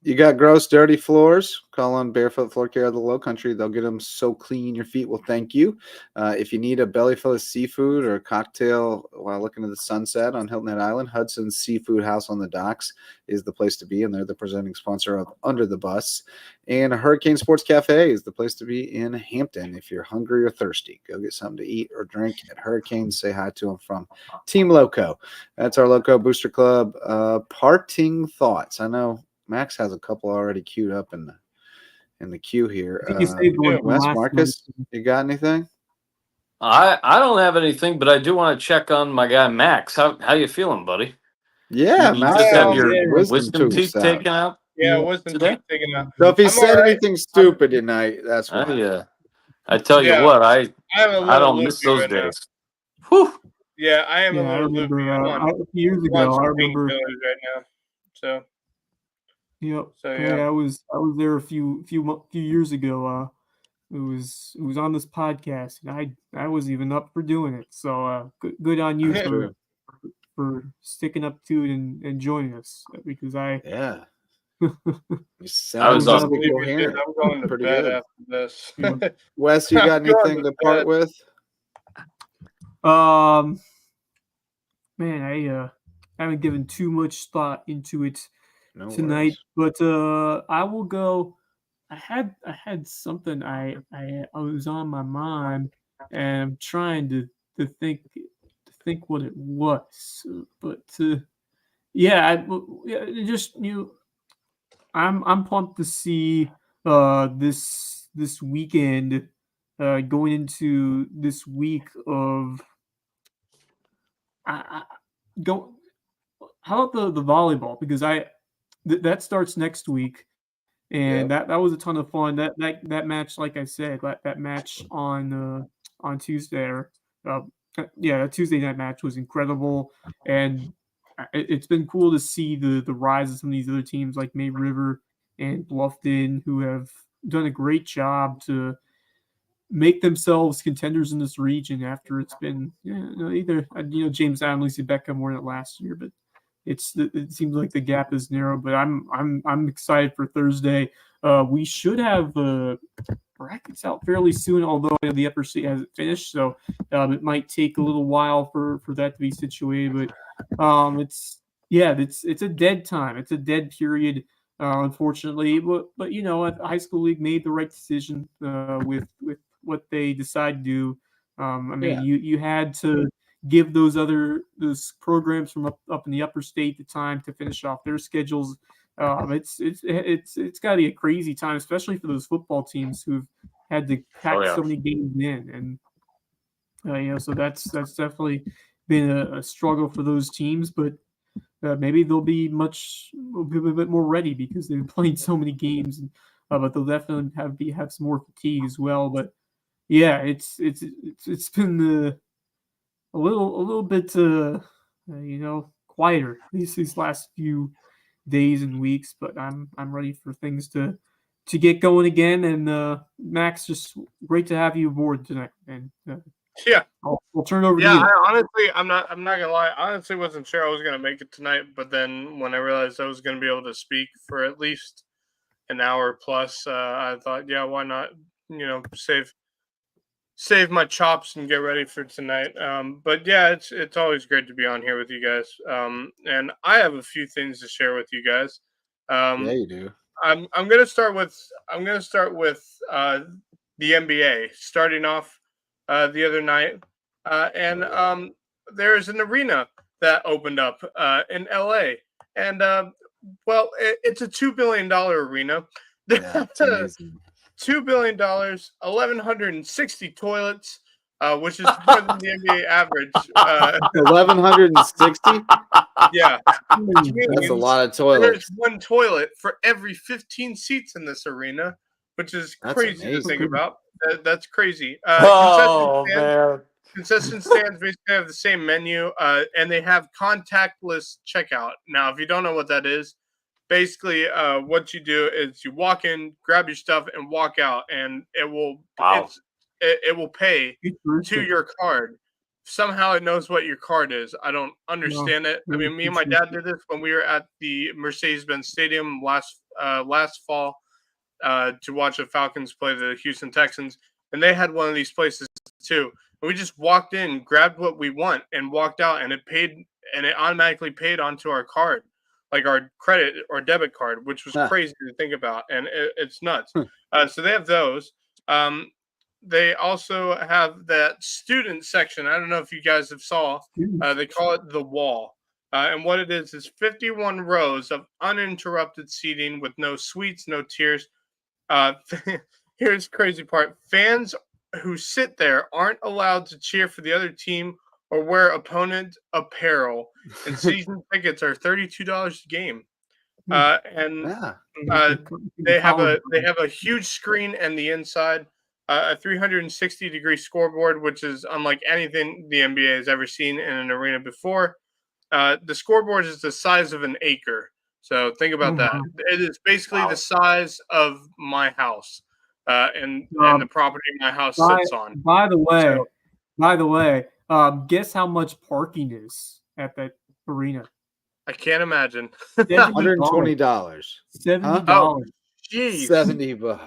You got gross, dirty floors. Call on Barefoot Floor Care of the Low Country. They'll get them so clean your feet will thank you. If you need a belly full of seafood or a cocktail while looking at the sunset on Hilton Head Island, Hudson's Seafood House on the Docks is the place to be, and they're the presenting sponsor of Under the Bus. And Hurricane Sports Cafe is the place to be in Hampton. If you're hungry or thirsty, go get something to eat or drink at Hurricane. Say hi to them from Team Lowco. That's our Loco Booster Club. Parting thoughts. I know Max has a couple already queued up in the queue here. Wes, Marcus, you got anything? I don't have anything, but I do want to check on my guy Max. How you feeling, buddy? Yeah, you Max just have your wisdom teeth taken out. Yeah, wisdom teeth taken out. So if he said anything stupid tonight, that's why. I tell you what, I don't miss those right days. Whew. Yeah, I am a I little remember loopy. a few years ago. I remember right now. So. Yep. So yeah, I was there a few years ago. It was on this podcast, and I wasn't even up for doing it. So good on you for sticking up to it and joining us, because I was I'm going to bed good. after this. Wes, you got anything to part with? Man, I haven't given too much thought into it tonight, worries. but I will go. I had something I was on my mind, and I'm trying to think what it was, but I'm pumped to see this weekend, going into this week of go. How about the volleyball? Because that starts next week, and that was a ton of fun. That match, like I said, that match on Tuesday, that Tuesday night match was incredible, and it's been cool to see the rise of some of these other teams like May River and Bluffton, who have done a great job to make themselves contenders in this region after it's been either James Allen, Lisa Beckham won it last year, but it seems like the gap is narrow. But I'm excited for Thursday. We should have brackets out fairly soon, although the upper seat hasn't finished, so it might take a little while for that to be situated. But it's a dead time. It's a dead period, unfortunately. But high school league made the right decision with what they decided to do. You had to give those programs from up in the upper state the time to finish off their schedules. It's got to be a crazy time, especially for those football teams who've had to pack so many games in, and so that's definitely been a struggle for those teams, but maybe they'll be a bit more ready because they've been playing so many games, but they'll definitely have some more fatigue as well. But yeah, it's been a little bit quieter these last few days and weeks, but I'm ready for things to get going again. And Max, just great to have you aboard tonight. And yeah, I'll turn it over to you. I'm not gonna lie. I honestly wasn't sure I was gonna make it tonight, but then when I realized I was gonna be able to speak for at least an hour plus, I thought, yeah, why not? Save my chops and get ready for tonight. But yeah, it's always great to be on here with you guys. And I have a few things to share with you guys. Yeah, you do. I'm gonna start with the NBA starting off the other night, and there's an arena that opened up in LA, and it's a $2 billion arena. Yeah, it's amazing. $2 billion, 1,160 toilets, which is more than the NBA average. 1,160? Yeah. That's a lot of toilets. There's one toilet for every 15 seats in this arena, which is crazy to think about. That's crazy. Concession stands basically have the same menu, and they have contactless checkout. Now, if you don't know what that is, basically, what you do is you walk in, grab your stuff, and walk out, and it will it will pay to your card. Somehow it knows what your card is. I don't understand it. I mean, me and my dad did this when we were at the Mercedes-Benz Stadium last fall to watch the Falcons play the Houston Texans, and they had one of these places too. And we just walked in, grabbed what we want, and walked out, and it automatically paid onto our card, like our credit or debit card, which was crazy to think about, and it's nuts. So they have those. They also have that student section. I don't know if you guys have saw. They call it the wall. And what it is 51 rows of uninterrupted seating with no suites, no tiers. Here's the crazy part. Fans who sit there aren't allowed to cheer for the other team or wear opponent apparel. And season tickets are $32 a game. They have a huge screen in the inside. A 360-degree scoreboard, which is unlike anything the NBA has ever seen in an arena before. The scoreboard is the size of an acre. So think about that. It is basically the size of my house and the property my house sits on. By the way, guess how much parking is at that arena? I can't imagine. $120. $70. Oh, geez. $70.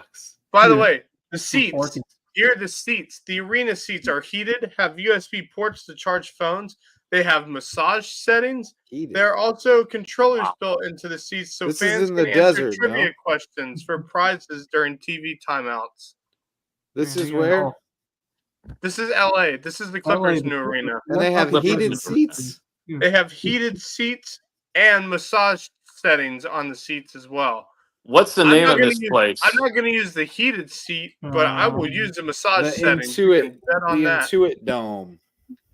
By the way, the seats. Here are the seats. The arena seats are heated, have USB ports to charge phones. They have massage settings. There are also controllers built into the seats, so fans can answer trivia questions for prizes during TV timeouts. This is where? This is LA. This is the Clippers' new arena. And they have heated seats? They have heated seats and massage settings on the seats as well. What's the name of this place? I'm not going to use the heated seat, but I will use the massage setting. The Intuit Dome.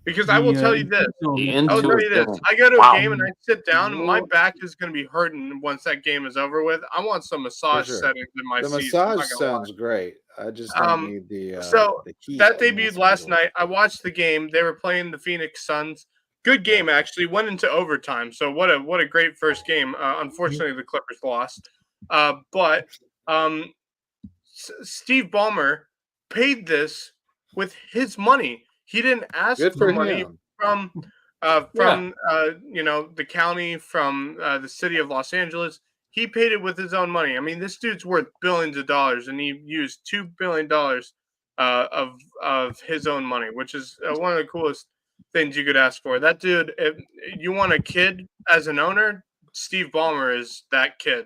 Because I will tell you this. I go to a game and I sit down, and my back is going to be hurting once that game is over with. I want some massage settings in my seats. The massage sounds great. I just don't need the heat. That debuted last night. I watched the game. They were playing the Phoenix Suns. Good game, actually. Went into overtime. So what a great first game. Unfortunately, the Clippers lost. But Steve Ballmer paid this with his money. He didn't ask for money from the county, from the city of Los Angeles. He paid it with his own money. I mean, this dude's worth billions of dollars, and he used $2 billion of his own money, which is one of the coolest things you could ask for. That dude, if you want a kid as an owner, Steve Ballmer is that kid.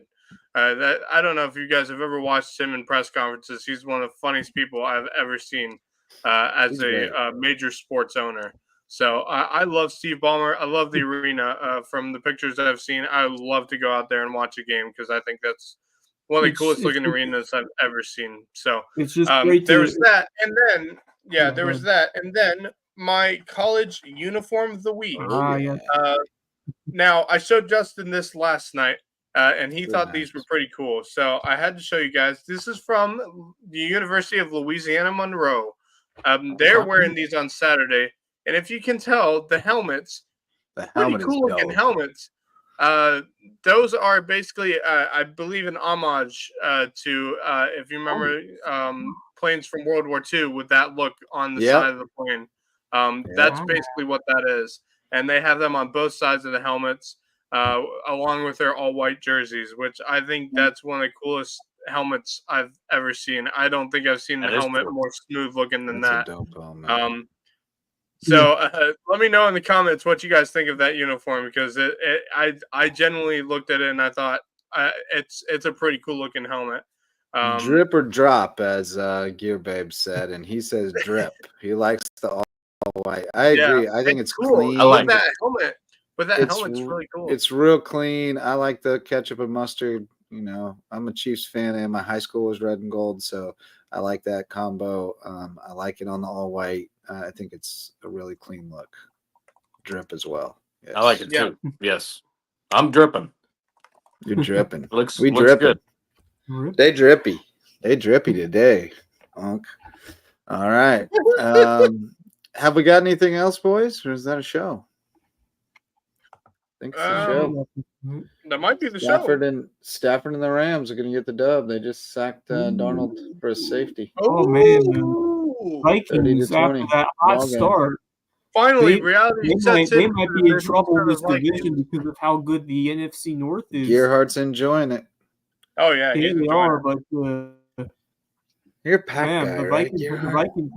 I don't know if you guys have ever watched him in press conferences. He's one of the funniest people I've ever seen as a major sports owner. So I love Steve Ballmer. I love the arena. From the pictures that I've seen, I would love to go out there and watch a game because I think that's one of the coolest looking arenas I've ever seen. So it's just great there to. was that, and then Yeah, there go was ahead. that, and then my college uniform of the week. Ah, yeah. Now I showed Justin this last night, and he Very thought these were nice. pretty cool. So I had to show you guys. This is from the University of Louisiana Monroe. They're wearing these on Saturday, and if you can tell, the helmets, The pretty helmet is cool looking dope. helmets. Those are basically, I believe, an homage to, if you remember, planes from World War II with that look on the Yep. side of the plane. Yep. That's basically what that is. And they have them on both sides of the helmets, along with their all-white jerseys, which I think that's one of the coolest helmets I've ever seen. I don't think I've seen That a is helmet true. more smooth looking than That's a that. dope helmet. So let me know in the comments what you guys think of that uniform, because I genuinely looked at it and I thought it's a pretty cool looking helmet. Drip or drop, as Gear Babe said, and he says drip. He likes the all white. I agree. I think it's cool. clean. I like that helmet. But that It's helmet's really cool. It's real clean. I like the ketchup and mustard. You know, I'm a Chiefs fan, and my high school was red and gold, so I like that combo. I like it on the all white. I think it's a really clean look. Drip as well. Yes. I like it Yeah. too. Yes, I'm dripping. You're dripping. Looks dripping. good. They drippy. They drippy today. Unk. All right. Have we got anything else, boys, or is that a show? I think it's a show. That might be the show. Stafford and the Rams are going to get the dub. They just sacked Darnold for a safety. Oh man, Vikings 30-20 after that hot ball game. start. Finally, reality sets in. They might be in trouble in this Vikings. division because of how good the NFC North is. Gearhart's enjoying it. Oh yeah, Yeah, they are, but You're a Pack man, guy, the right? Vikings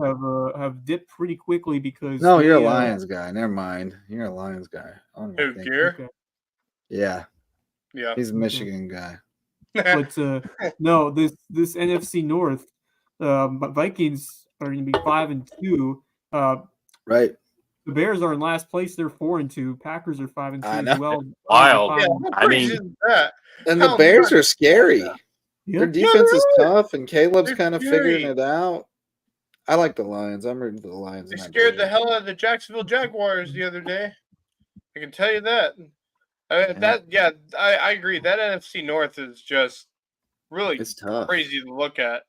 have dipped pretty quickly because No, you're a Lions guy. Never mind. You're a Lions guy. Who, Gear? Okay. Yeah. Yeah. He's a Michigan guy. But no, this NFC North, Vikings are going to be 5-2. Right. The Bears are in last place; they're 4-2. Packers are 5-2 as well. Wild. Yeah, I mean, and the Bears are scary. Yeah. Their defense is tough, and Caleb's They're kind of scary. figuring it out. I like the Lions. I'm rooting for the Lions. They scared the hell out of the Jacksonville Jaguars the other day. I can tell you that. I agree. That NFC North is just really It's tough. crazy to look at,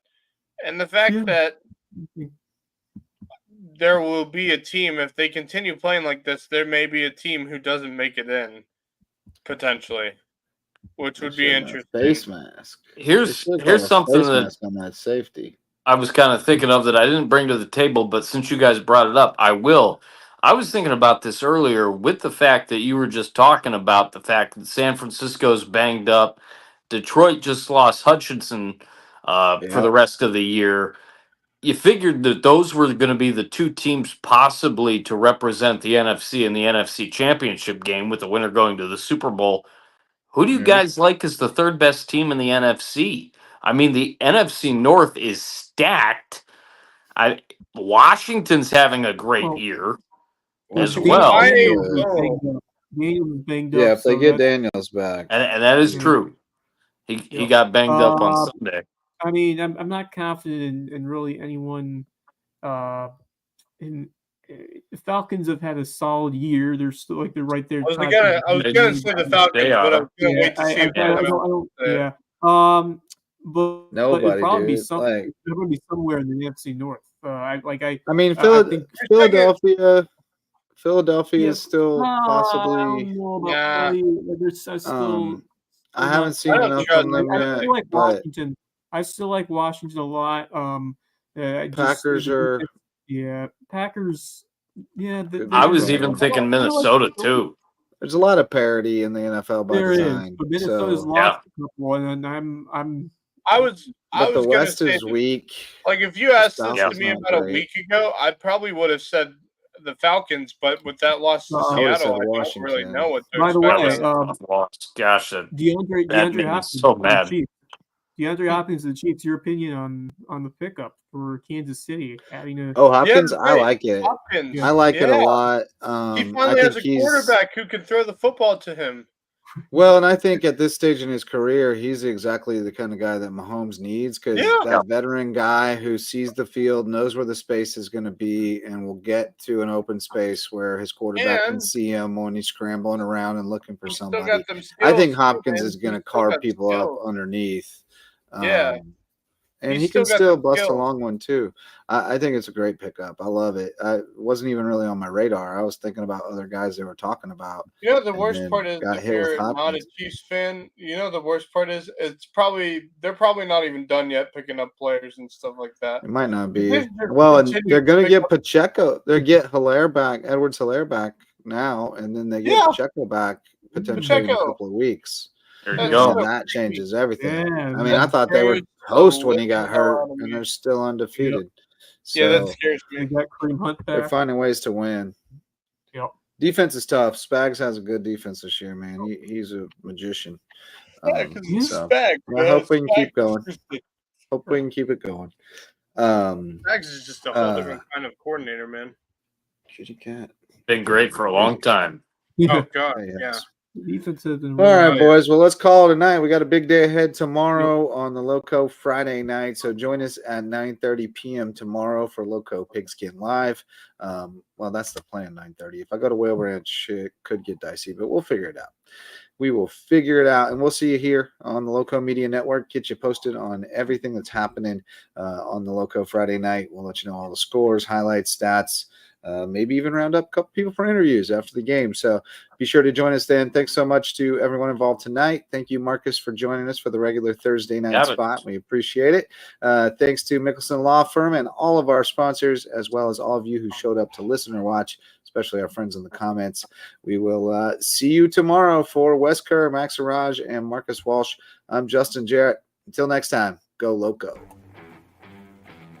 and the fact that there will be a team, if they continue playing like this, there may be a team who doesn't make it in potentially, which would be interesting. Face mask. here's something face that mask on that safety. I was kind of thinking of that I didn't bring to the table, but since you guys brought it up, I will. I was thinking about this earlier with the fact that you were just talking about the fact that San Francisco's banged up. Detroit just lost Hutchinson for the rest of the year. You figured that those were going to be the two teams possibly to represent the NFC in the NFC Championship game, with the winner going to the Super Bowl. Who do you guys like as the third best team in the NFC? I mean, the NFC North is stacked. Washington's having a great year as well. Daniels banged up. Yeah, if they get Daniels back. And that is true. He got banged up on Sunday. I mean, I'm not confident in really anyone. The Falcons have had a solid year. They're still they're right there. I was gonna say the Falcons, but I was gonna wait to see if but nobody, it'd probably be dude. something. It would be somewhere in the NFC North. I mean, Philadelphia is still possibly. I haven't seen enough from them yet. I like Washington. I still like Washington a lot. Packers are. Yeah, Packers. Yeah, I was even thinking Minnesota too. There's a lot of parity in the NFL by design. But Minnesota's lost a couple, and I was the West gonna say, is weak. Like, if you asked this to me about a week ago, I probably would have said the Falcons, but with that loss to Seattle, I don't really know what to expect. By the way, Gosh, DeAndre so Hopkins mad. DeAndre Hopkins and the Chiefs, your opinion on the pickup for Kansas City, adding a Hopkins, Yeah, I right. like it. Hopkins. I like it a Yeah. lot. He I finally think has a quarterback who can throw the football to him. Well, and I think at this stage in his career, he's exactly the kind of guy that Mahomes needs, because Yeah. that veteran guy who sees the field, knows where the space is going to be, and will get to an open space where his quarterback can And see him when he's scrambling around and looking for he's still somebody. got them skills. I think too, Hopkins man. is going to He's still carve got people up skills. underneath. Yeah. And He's he can still got still the bust a skills. long one too. I think it's a great pickup. I love it. I wasn't even really on my radar. I was thinking about other guys they were talking about. You know, the and worst then part is got if hit with you're not a Hopkins. Chiefs fan, you know the worst part is they're probably not even done yet picking up players and stuff like that. It might not They be. just Well, and continue they're to going to pick get up- Pacheco. They get Hilaire back, Edwards Hilaire back now, and then they get Yeah. Pacheco back potentially in a Pacheco. couple of weeks. There you That's go. And so that changes everything. Yeah, I mean, I that thought they were scares the toast when he got living hell hurt, out of and me. they're still undefeated. Yeah, that So scares they me. got Kareem Hunt they're back. finding ways to win. Yep. Defense is tough. Spags has a good defense this year, man. He's a magician. He's So Spags, I man. hope we can keep Spags going. is just- Hope we can keep it going. Spags is just a whole different kind of coordinator, man. Kitty cat. Been great for a long time. Oh God, Yeah, yeah. yes. Defense has been All right, yeah. boys. Well, let's call it a night. We got a big day ahead tomorrow on the Loco Friday night. So join us at 9:30 p.m. tomorrow for Loco Pigskin Live. Well, that's the plan, 9:30. If I go to Whale Ranch, it could get dicey, but we'll figure it out. We will figure it out, and we'll see you here on the Loco Media Network. Get you posted on everything that's happening on the Loco Friday night. We'll let you know all the scores, highlights, stats, maybe even round up a couple people for interviews after the game. So be sure to join us then. Thanks so much to everyone involved tonight. Thank you, Marcus, for joining us for the regular Thursday night Got it. spot. We appreciate it. Thanks to Mickelson Law Firm and all of our sponsors, as well as all of you who showed up to listen or watch, especially our friends in the comments. We will see you tomorrow for Wes Kerr, Max Araj, and Marcus Walsh. I'm Justin Jarrett. Until next time, go Loco.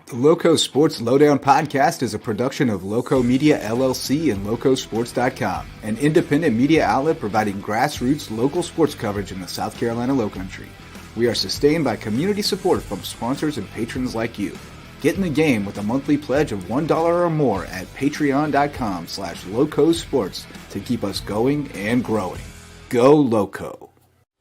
The LowcoSports Lowdown podcast is a production of Lowco Media LLC and LowcoSports.com, an independent media outlet providing grassroots local sports coverage in the South Carolina Lowcountry. We are sustained by community support from sponsors and patrons like you. Get in the game with a monthly pledge of $1 or more at patreon.com/LowcoSports to keep us going and growing. Go Loco!